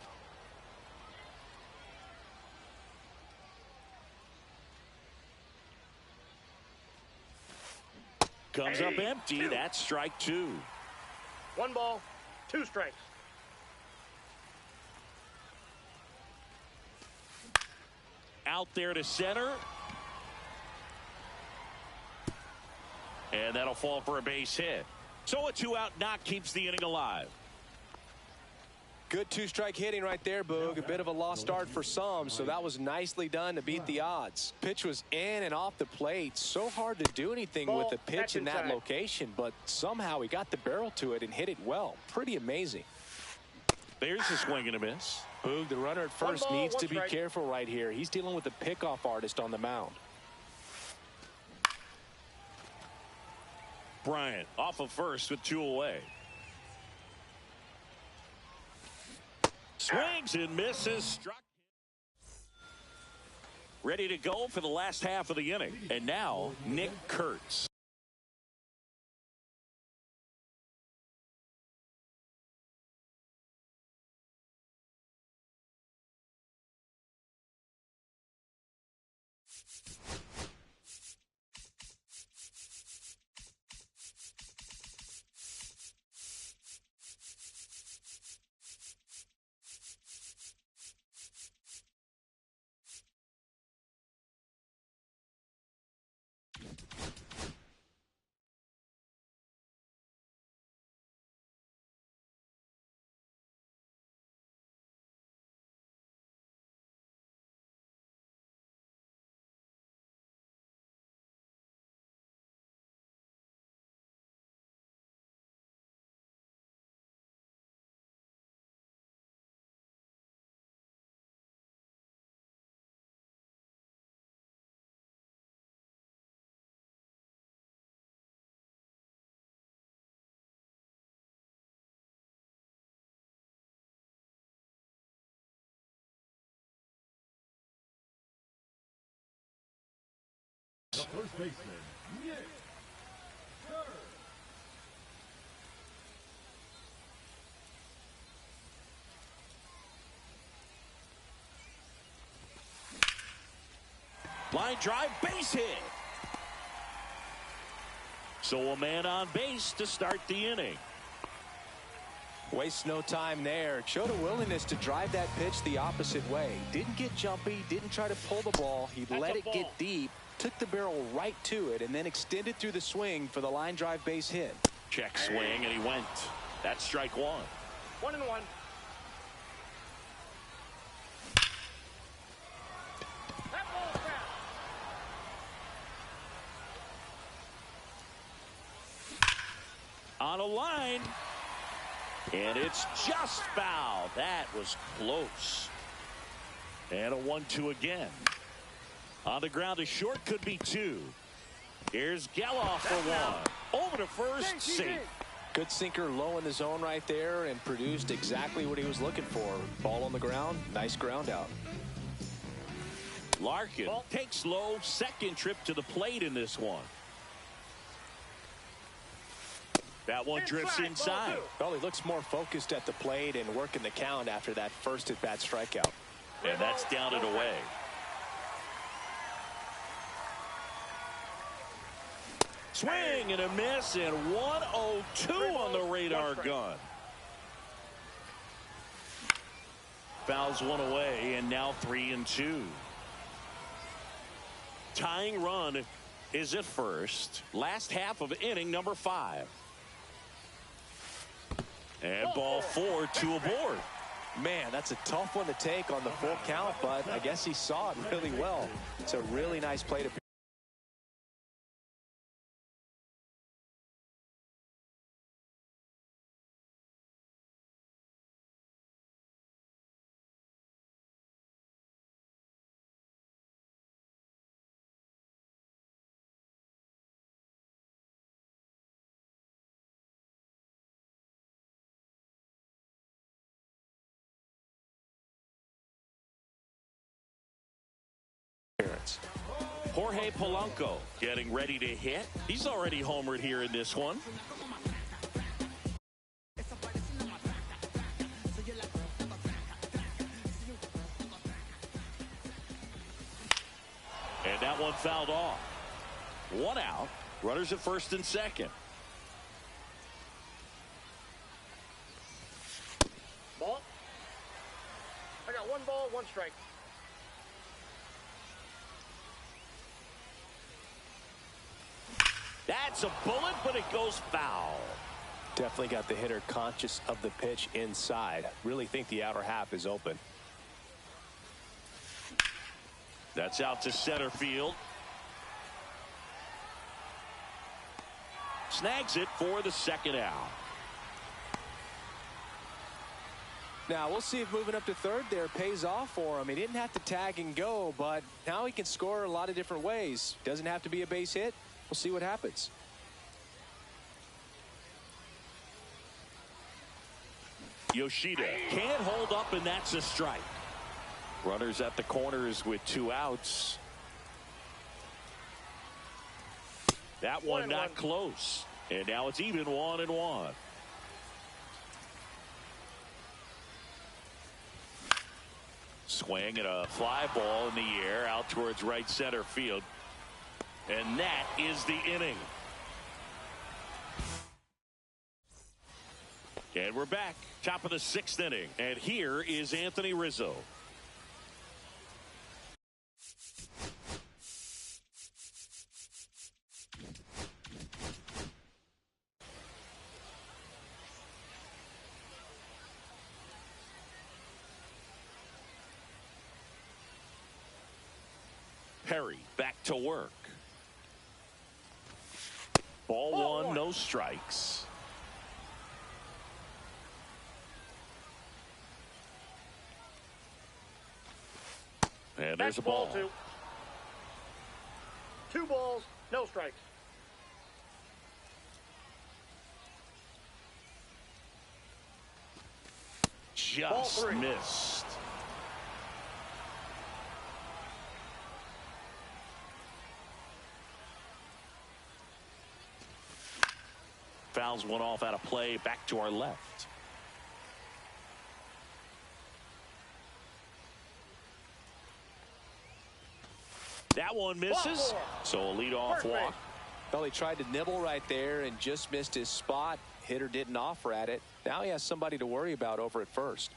Comes up empty. That's strike 2. 1 ball, 2 strikes. Out there to center. And that'll fall for a base hit. So a 2-out knock keeps the inning alive. Good 2-strike hitting right there, Boog. A bit of a lost start for some, so that was nicely done to beat the odds. Pitch was in and off the plate. So hard to do anything with the pitch in that location, but somehow he got the barrel to it and hit it well. Pretty amazing. There's a swing and a miss. Boog, the runner at first needs to be careful right here. He's dealing with a pickoff artist on the mound. Bryant off of first with 2 away. Swings and misses. Struck. Ready to go for the last half of the inning. And now Nick Kurtz. The first baseman, Nick Kurtz. Line drive, base hit. So a man on base to start the inning. Wastes no time there. Showed a willingness to drive that pitch the opposite way. Didn't get jumpy, didn't try to pull the ball. He let it get deep, took the barrel right to it, and then extended through the swing for the line drive base hit. Check swing, and he went. That's strike 1. 1-1. That ball's foul. On a line. And it's just foul. That was close. And a 1-2 again. On the ground, a short, could be 2. Here's Geloff for 1. Over to first, safe. Good sinker low in the zone right there and produced exactly what he was looking for. Ball on the ground, nice ground out. Larkin takes low, second trip to the plate in this one. That one drifts inside. Well, he looks more focused at the plate and working the count after that first at-bat strikeout. And that's down and away. Swing and a miss, and 102 on the radar gun. Fouls one away, and now 3-2. Tying run is at first. Last half of inning number 5. And ball 4, 2 aboard. Man, that's a tough one to take on the full count, but I guess he saw it really well. It's a really nice play to appearance. Jorge Polanco getting ready to hit. He's already homered here in this one. And that one fouled off. 1 out. Runners at first and second. Ball. I got 1 ball, 1 strike. That's a bullet, but it goes foul. Definitely got the hitter conscious of the pitch inside. Really think the outer half is open. That's out to center field. Snags it for the second out. Now we'll see if moving up to third there pays off for him. He didn't have to tag and go, but now he can score a lot of different ways. Doesn't have to be a base hit. We'll see what happens. Yoshida can't hold up, and that's a strike. Runners at the corners with 2 outs. That one not close. And now it's even 1-1. Swing and a fly ball in the air out towards right center field. And that is the inning. And we're back. Top of the 6th inning. And here is Anthony Rizzo. Perry back to work. Ball 1, no strikes. And there's a ball. 2. 2 balls, no strikes. Just missed. Fouls one off out of play, back to our left. That one misses, so a leadoff walk. Well, he tried to nibble right there and just missed his spot. Hitter didn't offer at it. Now he has somebody to worry about over at first.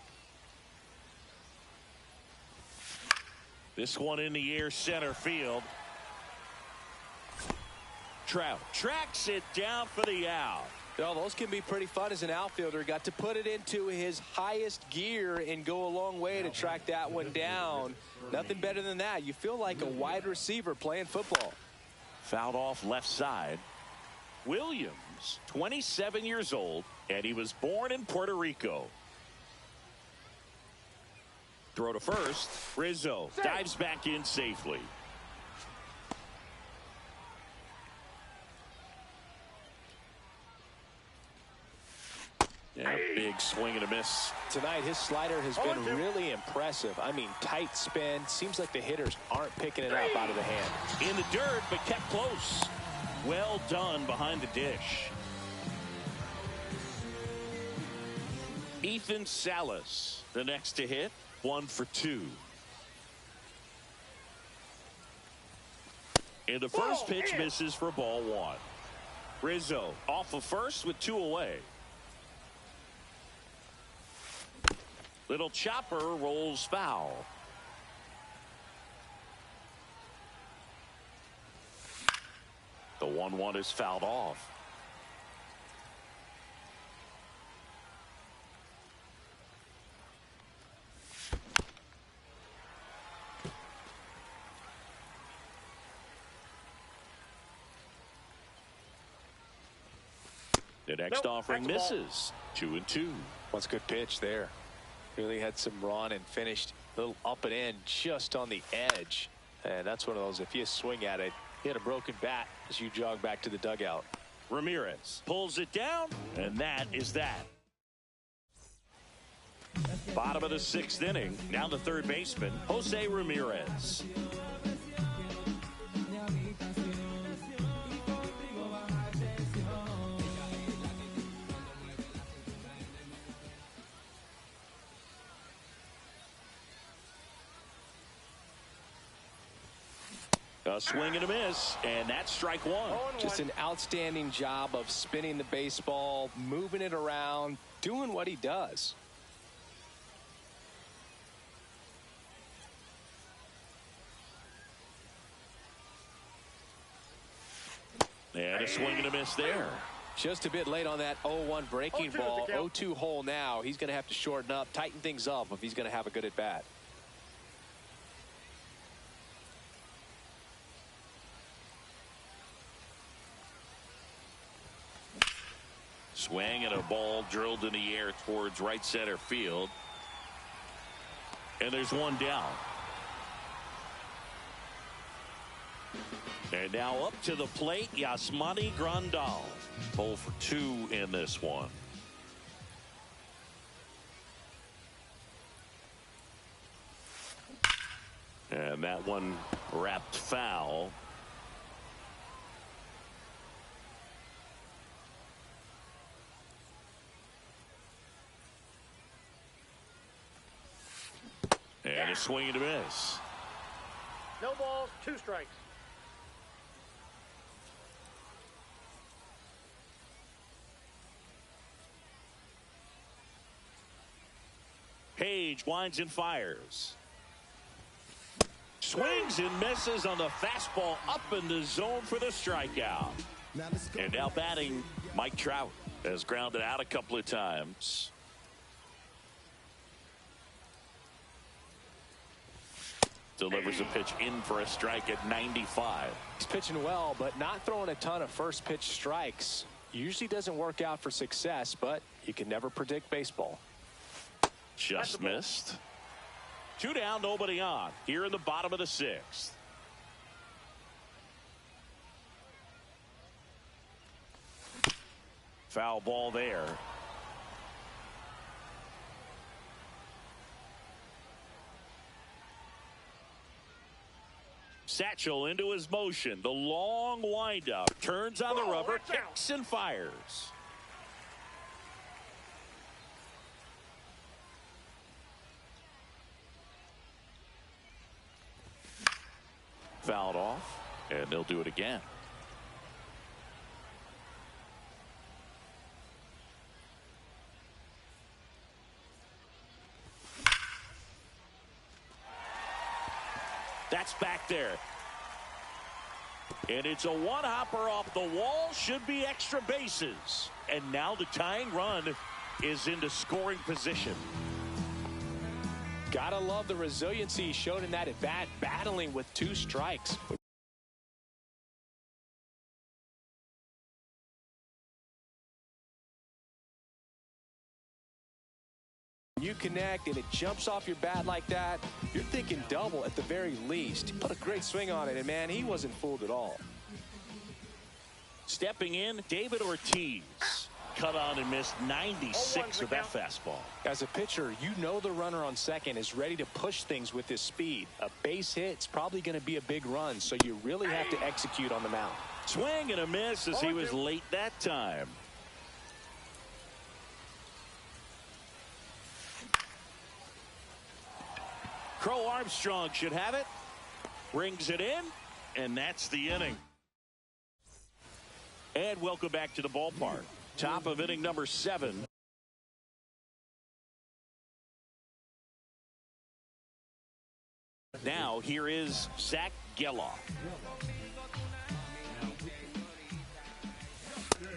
This one in the air, center field. Trout tracks it down for the out. Well, those can be pretty fun as an outfielder. Got to put it into his highest gear and go a long way to track that one down. Nothing better than that. You feel like a wide receiver playing football. Fouled off left side. Williams, 27 years old, and he was born in Puerto Rico. Throw to first. Rizzo dives back in safely. Yeah, big swing and a miss. Tonight, his slider has been really impressive. I mean, tight spin. Seems like the hitters aren't picking it up out of the hand. In the dirt, but kept close. Well done behind the dish. Ethan Salas, the next to hit. 1 for 2. And the first pitch misses for ball 1. Rizzo off of first with 2 away. Little chopper rolls foul. The 1-1 is fouled off. The next offering misses. 2-2. What's a good pitch there? Really had some run and finished a little up and in just on the edge. And that's one of those, if you swing at it, you had a broken bat as you jog back to the dugout. Ramirez pulls it down, and that is that. Bottom of the 6th inning. Now the third baseman, Jose Ramirez. A swing and a miss, and that's strike one. Just an outstanding job of spinning the baseball, moving it around, doing what he does. And a swing and a miss there. Just a bit late on that 0-1 breaking ball. 0-2 hole now. He's going to have to shorten up, tighten things up if he's going to have a good at bat. Swing and a ball drilled in the air towards right center field. And there's one down. And now up to the plate, Yasmani Grandal. 0 for 2 in this one. And that one wrapped foul. And a swing and a miss. No balls, 2 strikes. Page winds and fires. Swings and misses on the fastball up in the zone for the strikeout. And now batting, Mike Trout has grounded out a couple of times. Delivers a pitch in for a strike at 95. He's pitching well, but not throwing a ton of first pitch strikes. Usually doesn't work out for success, but you can never predict baseball. Just missed. 2 down, nobody on. Here in the bottom of the 6th. Foul ball there. Satchel into his motion. The long windup. Turns on the rubber. Kicks and fires. Fouled off. And they'll do it again. That's back there. And it's a one-hopper off the wall. Should be extra bases. And now the tying run is into scoring position. Gotta love the resiliency shown in that at bat, battling with 2 strikes. You connect and it jumps off your bat like that, you're thinking double at the very least. He put a great swing on it, and man, he wasn't fooled at all. Stepping in, David Ortiz. Cut on and missed 96 with that fastball. As a pitcher, you know the runner on second is ready to push things with his speed. A base hit's probably going to be a big run, so you really have to execute on the mound. Swing and a miss as he was late that time. Crow Armstrong should have it. Brings it in, and that's the inning. And welcome back to the ballpark. Top of inning number 7. Now here is Zach Geloff.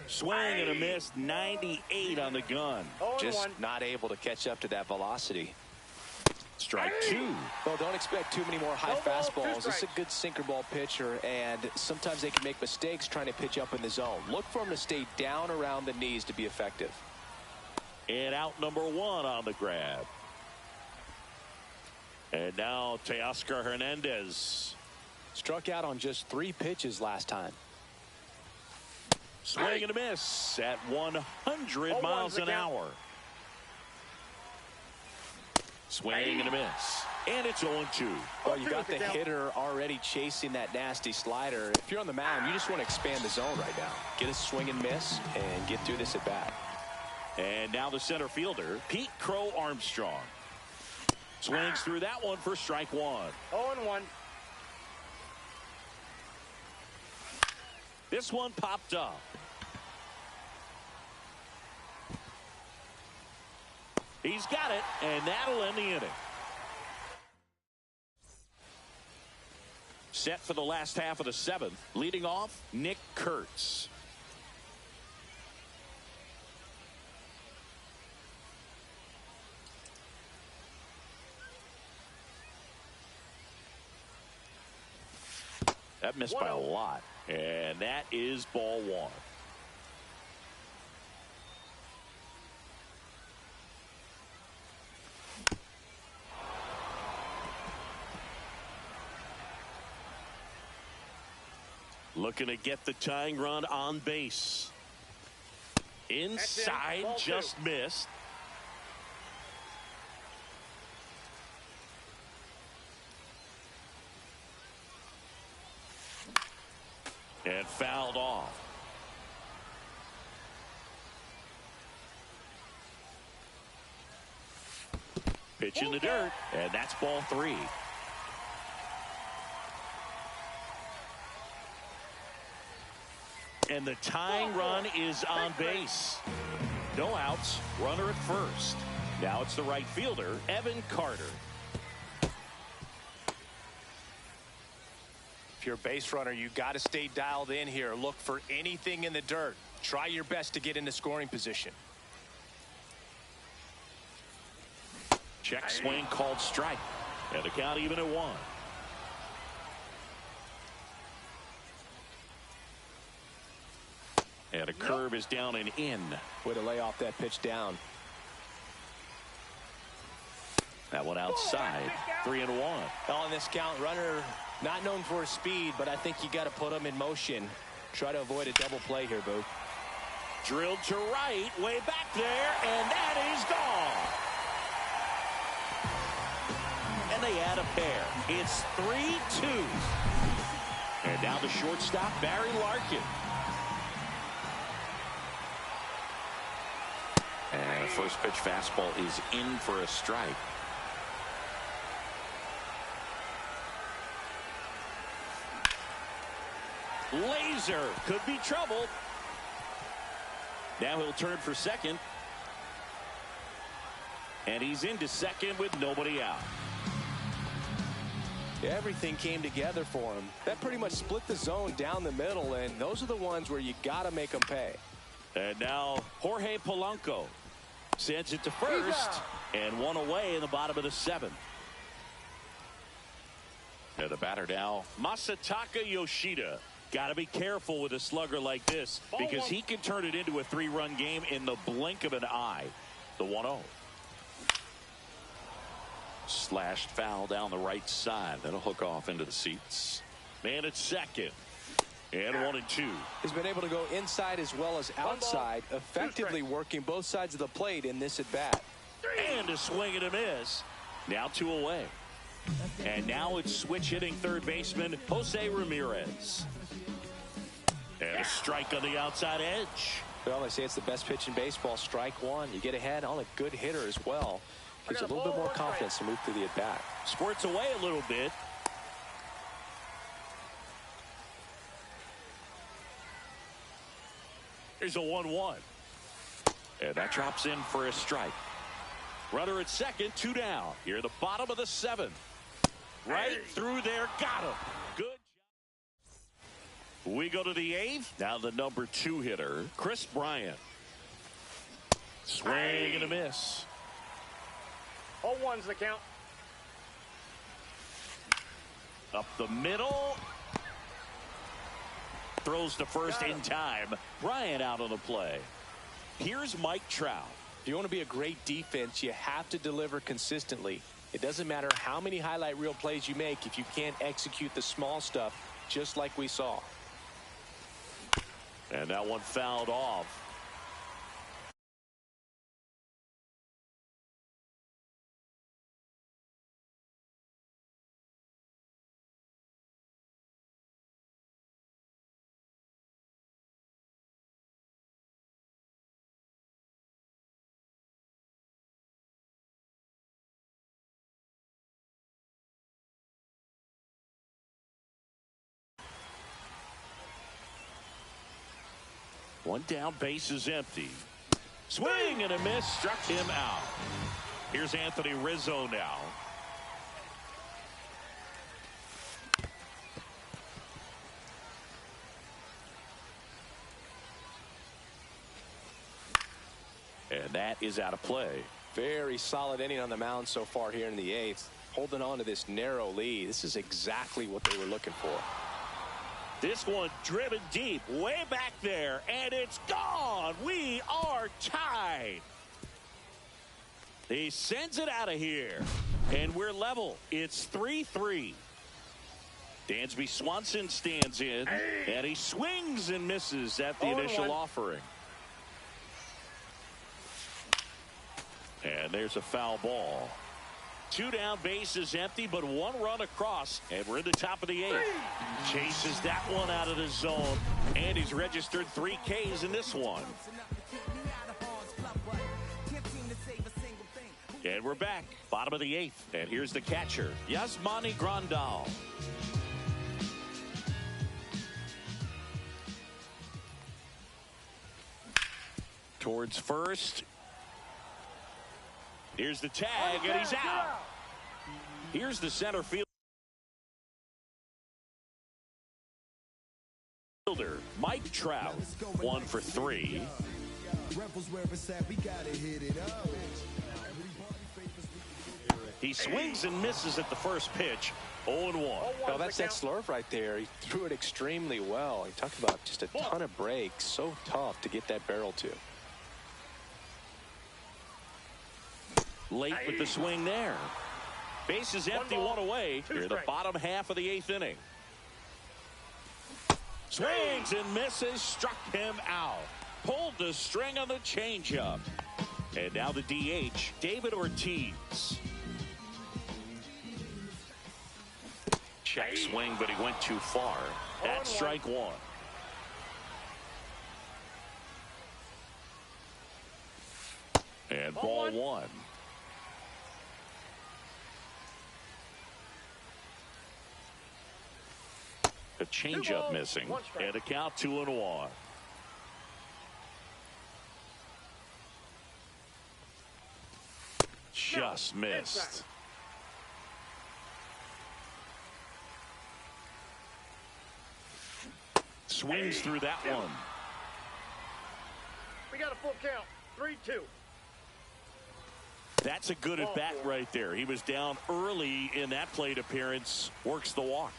Swing and a miss, 98 on the gun. Just not able to catch up to that velocity. Strike two. Well, don't expect too many more high fastballs. This is a good sinker ball pitcher, and sometimes they can make mistakes trying to pitch up in the zone. Look for him to stay down around the knees to be effective. And out number one on the grab. And now Teoscar Hernandez. Struck out on just 3 pitches last time. Swing and a miss at 100 miles an hour. Swing and a miss. And it's 0-2. Well, you got the hitter already chasing that nasty slider. If you're on the mound, you just want to expand the zone right now. Get a swing and miss and get through this at bat. And now the center fielder, Pete Crow Armstrong. Swings through that one for strike one. 0-1. This one popped up. He's got it, and that'll end the inning. Set for the last half of the 7th. Leading off, Nick Kurtz. That missed by a lot. And that is ball one. Looking to get the tying run on base. Inside, just missed. And fouled off. Pitch in the dirt, and that's ball 3. And the tying run is on base. No outs, runner at first. Now it's the right fielder, Evan Carter. If you're a base runner, you got to stay dialed in here. Look for anything in the dirt. Try your best to get into scoring position. Check swing called strike. And the count even at 1. And a curve is down and in. Way to lay off that pitch down. That one outside. 3-1. On this count, runner not known for his speed, but I think you got to put him in motion. Try to avoid a double play here, Boo. Drilled to right, way back there, and that is gone. And they add a pair. It's 3-2. And now the shortstop, Barry Larkin. And the first pitch fastball is in for a strike. Laser could be trouble. Now he'll turn for second. And he's into second with nobody out. Everything came together for him. That pretty much split the zone down the middle, and those are the ones where you got to make them pay. And now Jorge Polanco sends it to first, and one away in the bottom of the 7th. And the batter now, Masataka Yoshida. Got to be careful with a slugger like this because he can turn it into a 3-run game in the blink of an eye. The 1-0. Slashed foul down the right side. That'll hook off into the seats. Man at second. And 1-2. He's been able to go inside as well as outside, effectively working both sides of the plate in this at bat. And a swing and a miss. Now 2 away. And now it's switch hitting third baseman Jose Ramirez. And a strike on the outside edge. Well, they say it's the best pitch in baseball. Strike one. You get ahead on a good hitter as well. Gives you a little bit more confidence to move through the at bat. Squirts away a little bit. Here's a 1-1. And that drops in for a strike. Runner at second, 2 down. Here at the bottom of the 7th. Right through there, got him. Good job. We go to the 8th. Now the number 2 hitter, Chris Bryant. Swing and a miss. 0-1's the count. Up the middle. Throws to first in time. Bryant out on the play. Here's Mike Trout. If you want to be a great defense, you have to deliver consistently. It doesn't matter how many highlight reel plays you make if you can't execute the small stuff, just like we saw. And that one fouled off. One down, base is empty. Swing and a miss, struck him out. Here's Anthony Rizzo now. And that is out of play. Very solid inning on the mound so far here in the 8th. Holding on to this narrow lead. This is exactly what they were looking for. This one driven deep, way back there, and it's gone. We are tied. He sends it out of here, and we're level. It's 3-3. Dansby Swanson stands in, and he swings and misses at the initial offering. And there's a foul ball. 2 down, base is empty, but 1 run across, and we're in the top of the 8th. Chases that one out of the zone, and he's registered 3 Ks in this one. And we're back, bottom of the 8th, and here's the catcher, Yasmani Grandal. Towards first. Here's the tag, and he's out. Here's the center fielder, Mike Trout, 1 for 3. He swings and misses at the first pitch, 0-1. Well, that's that slurve right there. He threw it extremely well. He talked about just a ton of breaks. So tough to get that barrel to. Late with the swing there. Base is empty, 1 away. Here the bottom half of the 8th inning. Swings and misses, struck him out. Pulled the string on the changeup. And now the DH, David Ortiz. Check swing, but he went too far. That's strike 1. And ball 1. A changeup missing, and a count 2-1. Just missed. Swings through that one. We got a full count. 3-2. That's a good at bat right there. He was down early in that plate appearance. Works the walk.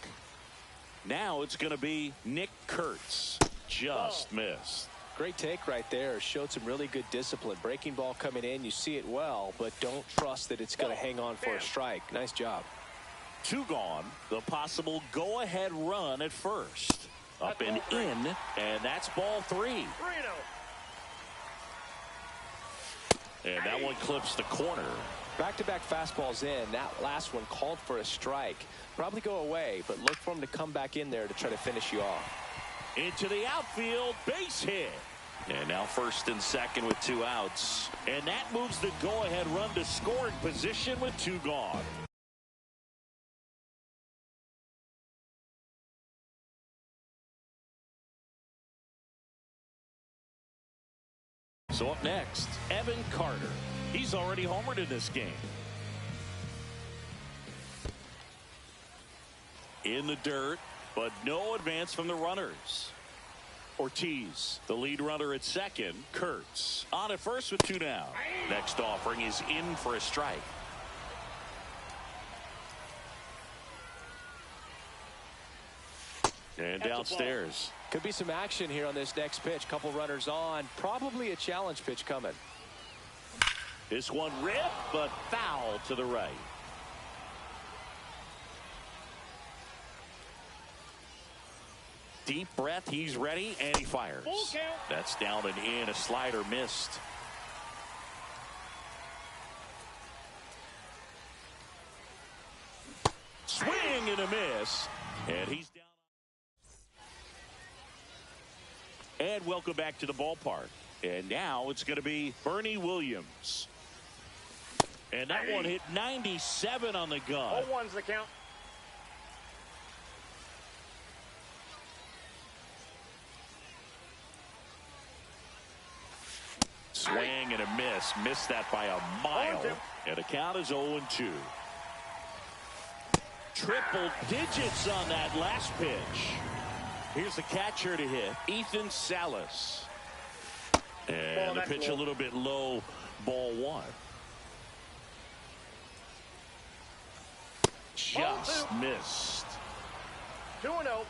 Now it's going to be Nick Kurtz. Just missed. Great take right there. Showed some really good discipline. Breaking ball coming in. You see it well, but don't trust that it's going to hang on for a strike. Nice job. 2 gone. The possible go-ahead run at first. Up and in, and that's ball 3. And that one clips the corner. Back-to-back fastballs in. That last one called for a strike. Probably go away, but look for him to come back in there to try to finish you off. Into the outfield, base hit. And now first and second with 2 outs. And that moves the go-ahead run to scoring position with 2 gone. So up next, Evan Carter. He's already homered in this game. In the dirt, but no advance from the runners. Ortiz, the lead runner at second. Kurtz on at first with 2 down. Next offering is in for a strike. And downstairs. Could be some action here on this next pitch. Couple runners on. Probably a challenge pitch coming. This one ripped, but foul to the right. Deep breath. He's ready, and he fires. That's down and in. A slider missed. Swing and a miss. And he's down. And welcome back to the ballpark. And now it's going to be Bernie Williams. And that one hit 97 on the gun. 0-1's the count. Swing and a miss. Missed that by a mile. And the count is 0-2. Triple digits on that last pitch. Here's the catcher to hit, Ethan Salas. And the pitch a little bit low, ball one. Just missed. 2-0.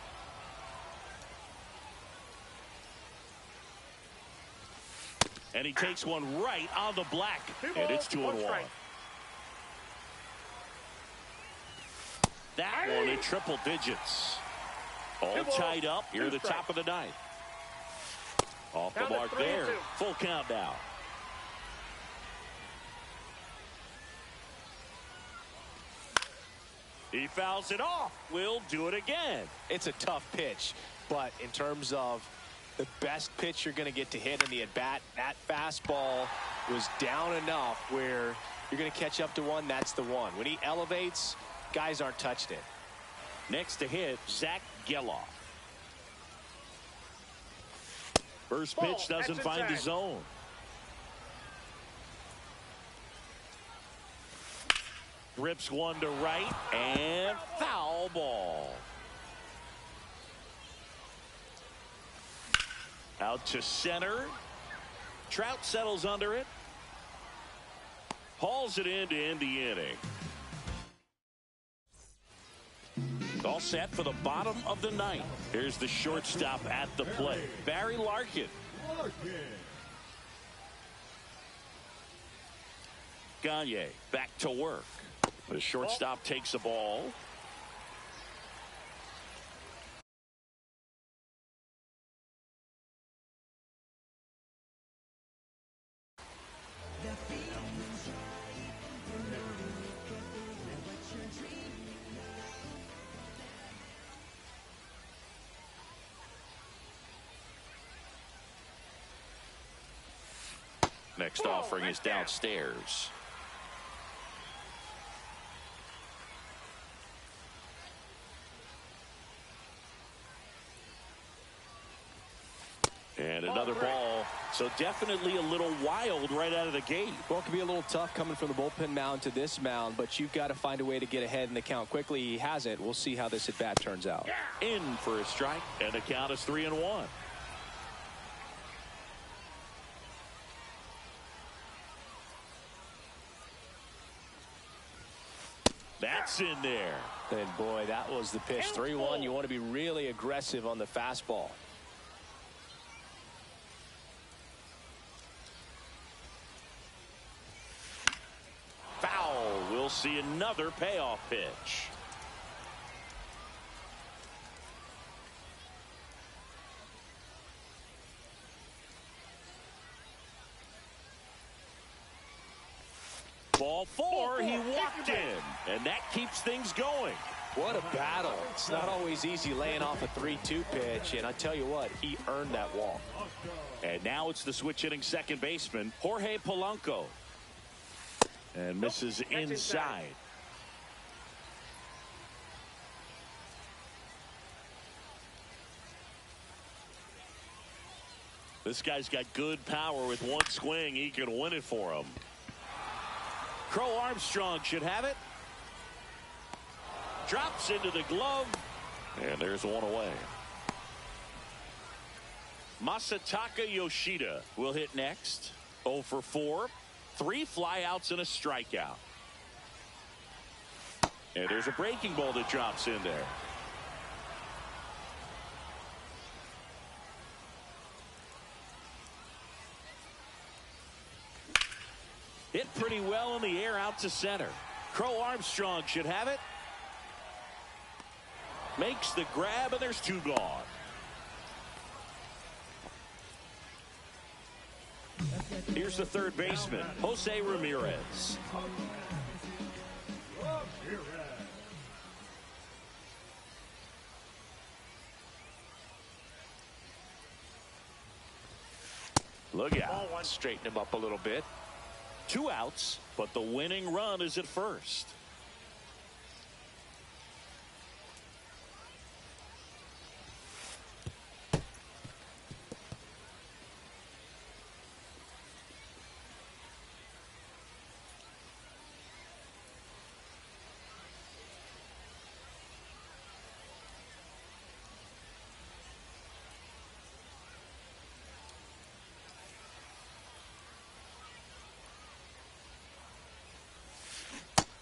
And he takes one right on the black. And it's 2-1. That one in triple digits. All tied up here at the top of the ninth. Off the mark there. Full count now. He fouls it off. We'll do it again. It's a tough pitch, but in terms of the best pitch you're going to get to hit in the at-bat, that fastball was down enough where you're going to catch up to one. That's the one. When he elevates, guys aren't touching it. Next to hit, Zach Geloff. First pitch doesn't find the zone. Rips one to right and foul ball. Out to center. Trout settles under it. Hauls it in to end the inning. All set for the bottom of the ninth. Here's the shortstop at the plate, Barry Larkin. Gagne back to work. The shortstop takes the ball. Next offering is downstairs. And another ball. So definitely a little wild right out of the gate. Well, it can be a little tough coming from the bullpen mound to this mound, but you've got to find a way to get ahead in the count quickly. He has it. We'll see how this at bat turns out. In for a strike, and the count is 3-1. That's in there. And boy, that was the pitch. 3-1. You want to be really aggressive on the fastball. Foul. We'll see another payoff pitch. Ball four, he walked in, and that keeps things going. What a battle. It's not always easy laying off a 3-2 pitch, and I tell you what, he earned that walk. And now it's the switch hitting second baseman, Jorge Polanco. And misses inside. This guy's got good power. With one swing, he can win it for him. Crow Armstrong should have it. Drops into the glove. And there's one away. Masataka Yoshida will hit next. 0 for 4. 3 flyouts and a strikeout. And there's a breaking ball that drops in there. pretty well in the air out to center. Crow Armstrong should have it. Makes the grab, and there's two gone. Here's the third baseman, Jose Ramirez. Look out. Straighten him up a little bit. 2 outs, but the winning run is at first.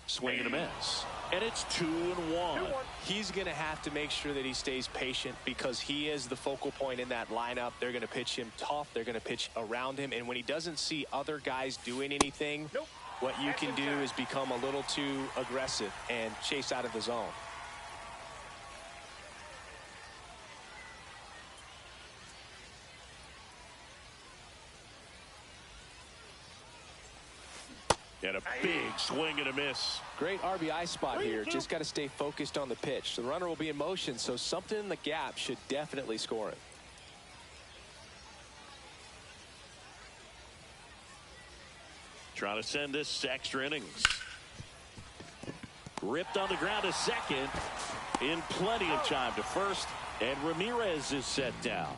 Swing and a miss. And it's 2-1. He's going to have to make sure that he stays patient because he is the focal point in that lineup. They're going to pitch him tough. They're going to pitch around him. And when he doesn't see other guys doing anything, what you can do is become a little too aggressive and chase out of the zone. And a big swing and a miss. Great RBI spot here. Just got to stay focused on the pitch. The runner will be in motion, so something in the gap should definitely score it. Trying to send this to extra innings. Ripped on the ground to second. In plenty of time to first. And Ramirez is set down.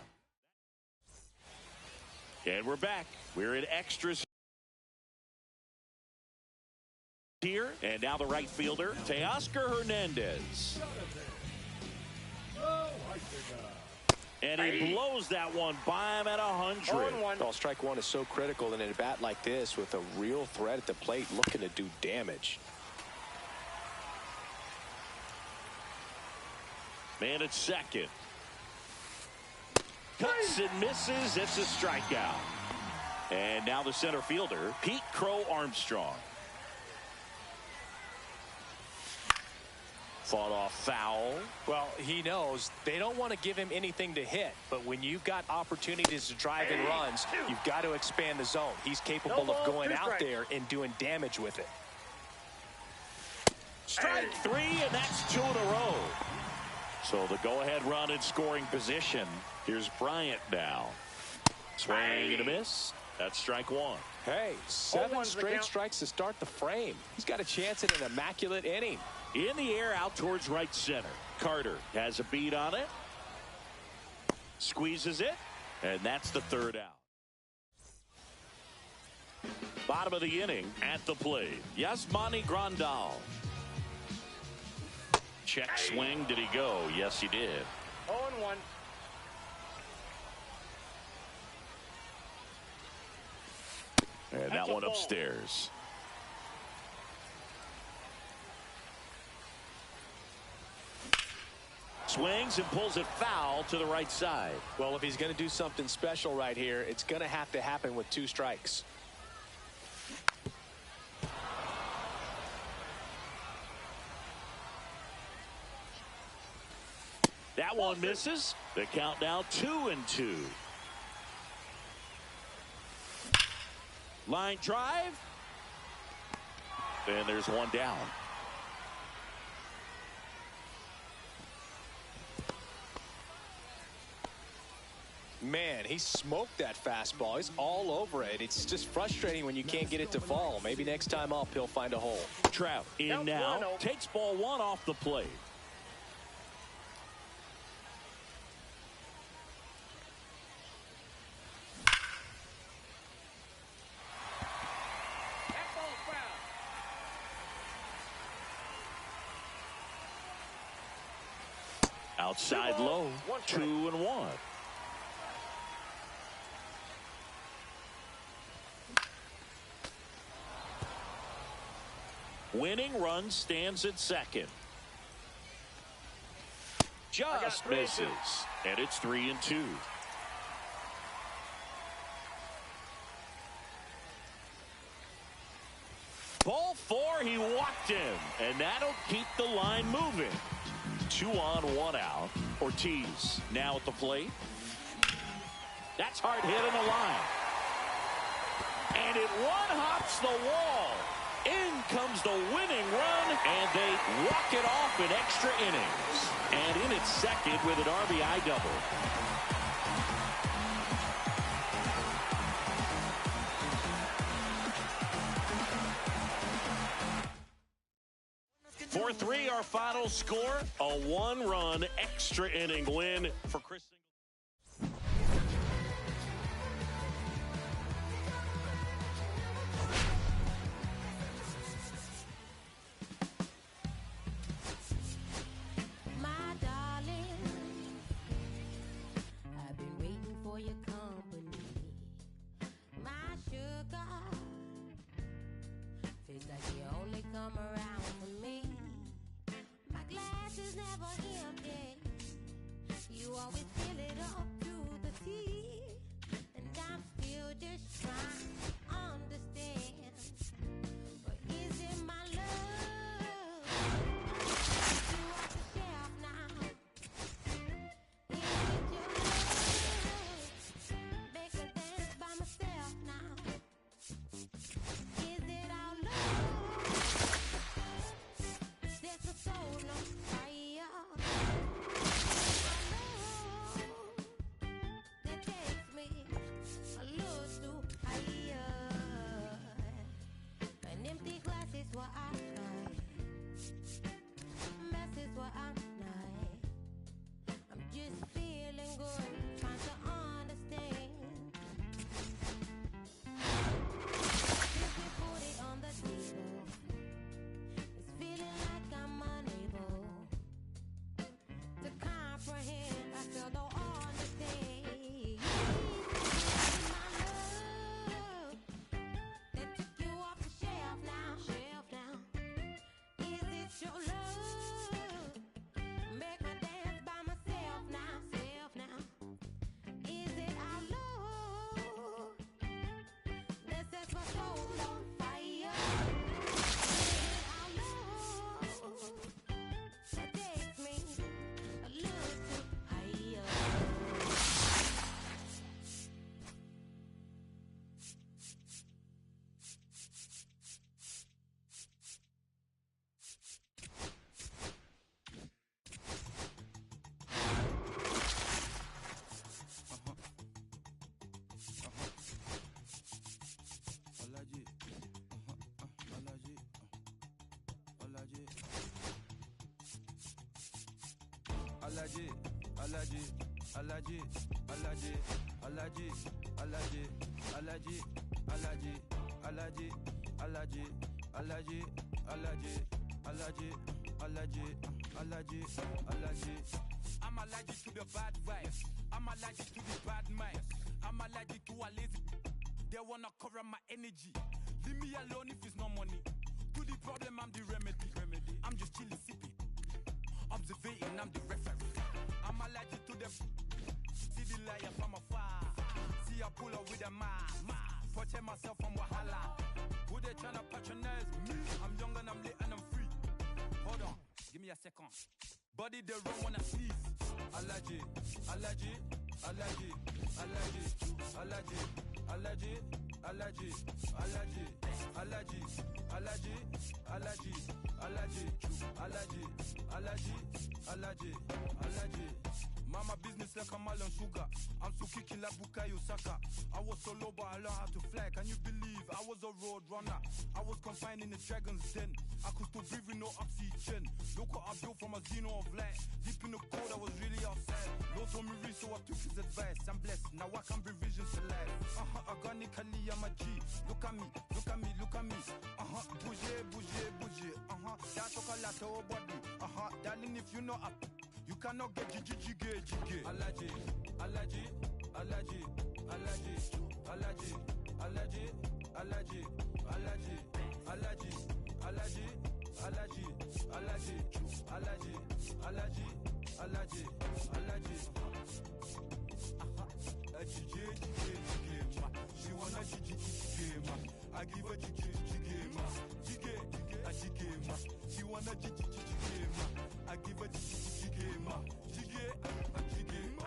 And we're back. We're in extras here, and now the right fielder, Teoscar Hernandez. And he blows that one by him at 100. Well, strike one is so critical in a bat like this with a real threat at the plate looking to do damage. Man at second. Cuts and misses. It's a strikeout. And now the center fielder, Pete Crow Armstrong. Fought off foul. Well, he knows they don't want to give him anything to hit, but when you've got opportunities to drive in runs, you've got to expand the zone. He's capable of going out there and doing damage with it. Strike 3, and that's 2 in a row. So the go-ahead run in scoring position. Here's Bryant now. Swing and a miss. That's strike 1. Hey, 7 straight strikes to start the frame. He's got a chance at an immaculate inning. In the air out towards right center. Carter has a beat on it. Squeezes it. And that's the third out. Bottom of the inning at the plate. Yasmani Grandal. Check swing. Did he go? Yes, he did. 0-1. And that one upstairs. Swings and pulls it foul to the right side. Well, if he's going to do something special right here, it's going to have to happen with 2 strikes. That one misses. The count now 2-2. Line drive. And there's one down. Man, he smoked that fastball. He's all over it. It's just frustrating when you can't get it to fall. Maybe next time up he'll find a hole. Trout in now. Takes ball 1 off the plate. Outside low. 2-1. Winning run stands at second. Just misses. And it's 3-2. hooked him, and that'll keep the line moving. 2 on, 1 out. Ortiz now at the plate. That's hard hit on the line. And it one-hops the wall. In comes the winning run, and they walk it off in extra innings. And in its second with an RBI double. For 3, our final score, a 1-run extra inning win for Chris. Alaji, Alaji, Alaji, Alaji, Alaji, Alaji, Alaji, Alaji, Alaji, Alaji, Alaji, Alaji, Alaji, Alaji, Alaji, Alaji. I'm allergic to the bad vibes. I'm allergic to the bad minds. I'm allergic to a lazy. They wanna cover my energy. Leave me alone if it's no money. To the problem, I'm the remedy. I'm just chilling, sipping. Observating, I'm the referee. I'm allergic to the see the liar from afar. See I pull up with a mask. Protect myself from Wahala. Who they tryna patronize me? I'm young and I'm lit and I'm free. Hold on, give me a second. Body they run when I sneeze. Allergy, allergy, allergy, allergy, allergy, allergy, allergy, allergy, allergy, allergy, allergy, allergy, allergy, allergy, allergy, allergy. Mama business like a melon sugar. I'm so kicking like Bukayo Saka. I was so low but I learned how to fly. Can you believe I was a road runner? I was confined in the dragon's den. I could still breathe with no oxygen. Look what I built from a xeno of light. Deep in the cold I was really outside. Lord told me read so I took his advice. I'm blessed, now I can bring visions to life. Organically I'm a G. Look at me, look at me, look at me. Bouger, bouger, bouger. That talk a lot of body. Darling if you know up. You cannot get jiggy. Allergy, allergy, allergy, allergy, allergy, allergy, allergy, allergy, allergy, allergy, allergy, allergy, allergy, allergy, allergy, allergy. She wanna jiggy, I give her jiggy, She wanna jiggy ma. I give her jiggy ma. Jiggy, jiggy ma.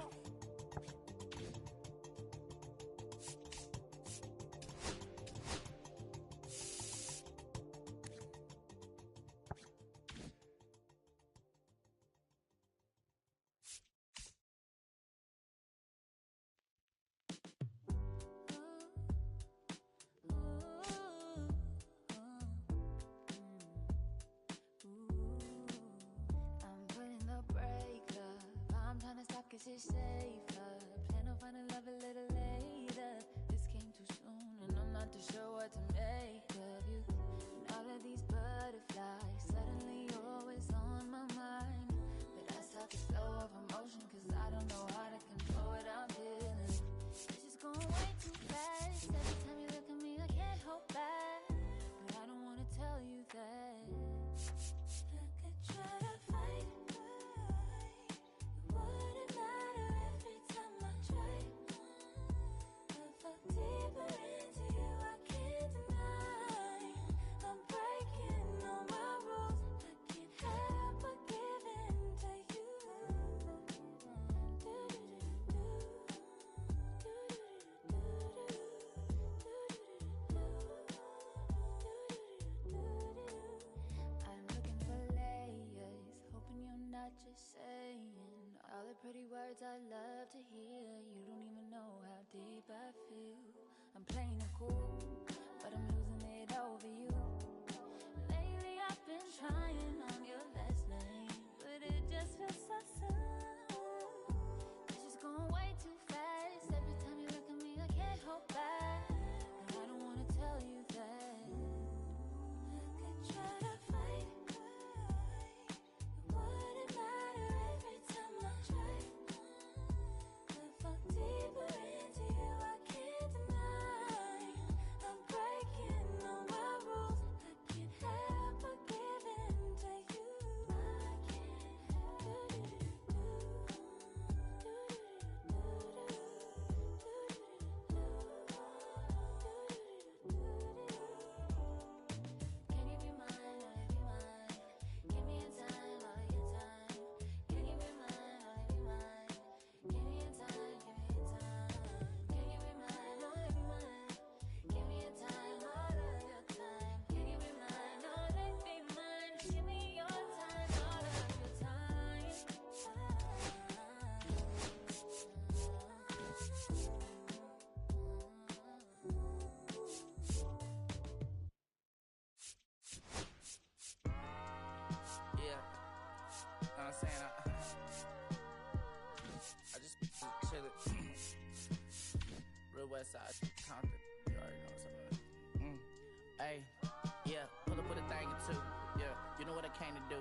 Cause it's safer. Plan on finding love a little later. This came too soon and I'm not too sure what to make of you. And all of these butterflies, suddenly you're always on my mind. But I stop the flow of emotion cause I don't know how to control what I'm feeling. It's just going way too fast. Every time you look at me I can't hold back. But I don't wanna tell you that. I could try to fight. Just saying all the pretty words I love to hear. You don't even know how deep I feel. I'm playing it cool, but I'm losing it over you. Lately I've been trying on your last name, but it just feels so soon. It's just going way too fast. Every time you look at me I can't hold back. And I don't wanna tell you that. I could try to fight. I'm saying I just chill it. Real West Side, Compton. You already know what's up. Hey, yeah, pull up with a thing or two. Yeah, you know what I came to do.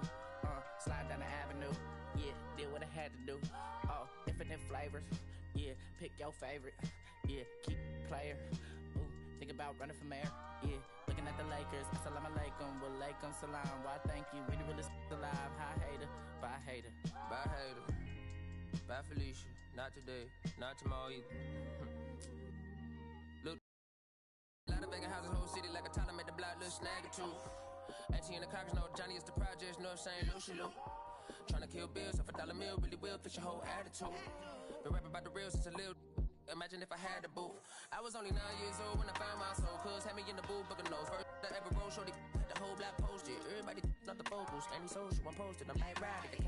Slide down the avenue. Yeah, did what I had to do. Oh, infinite flavors. Yeah, pick your favorite. Yeah, keep player. Ooh, think about running for mayor. Yeah, looking at the Lakers. Assalamu alaikum, walaikum salam. Why thank you, we the realest alive. Hi hater, bye hater. Bye hater, bye Felicia. Not today, not tomorrow either. Look, a lot of vacant houses, whole city like a Tyler made the block, little snag or two. Auntie in the cockers, no Johnny is the projects, no St. Lucia. Tryna kill bills, if $1 meal really will fix your whole attitude. Been rapping about the real since a little. Imagine if I had the booth. I was only 9 years old when I found my soul. Cuz had me in the booth, booking nose. First I ever wrote, shorty, the whole block posted. Everybody not the vocals, any social, I'm posted. I'm like, right,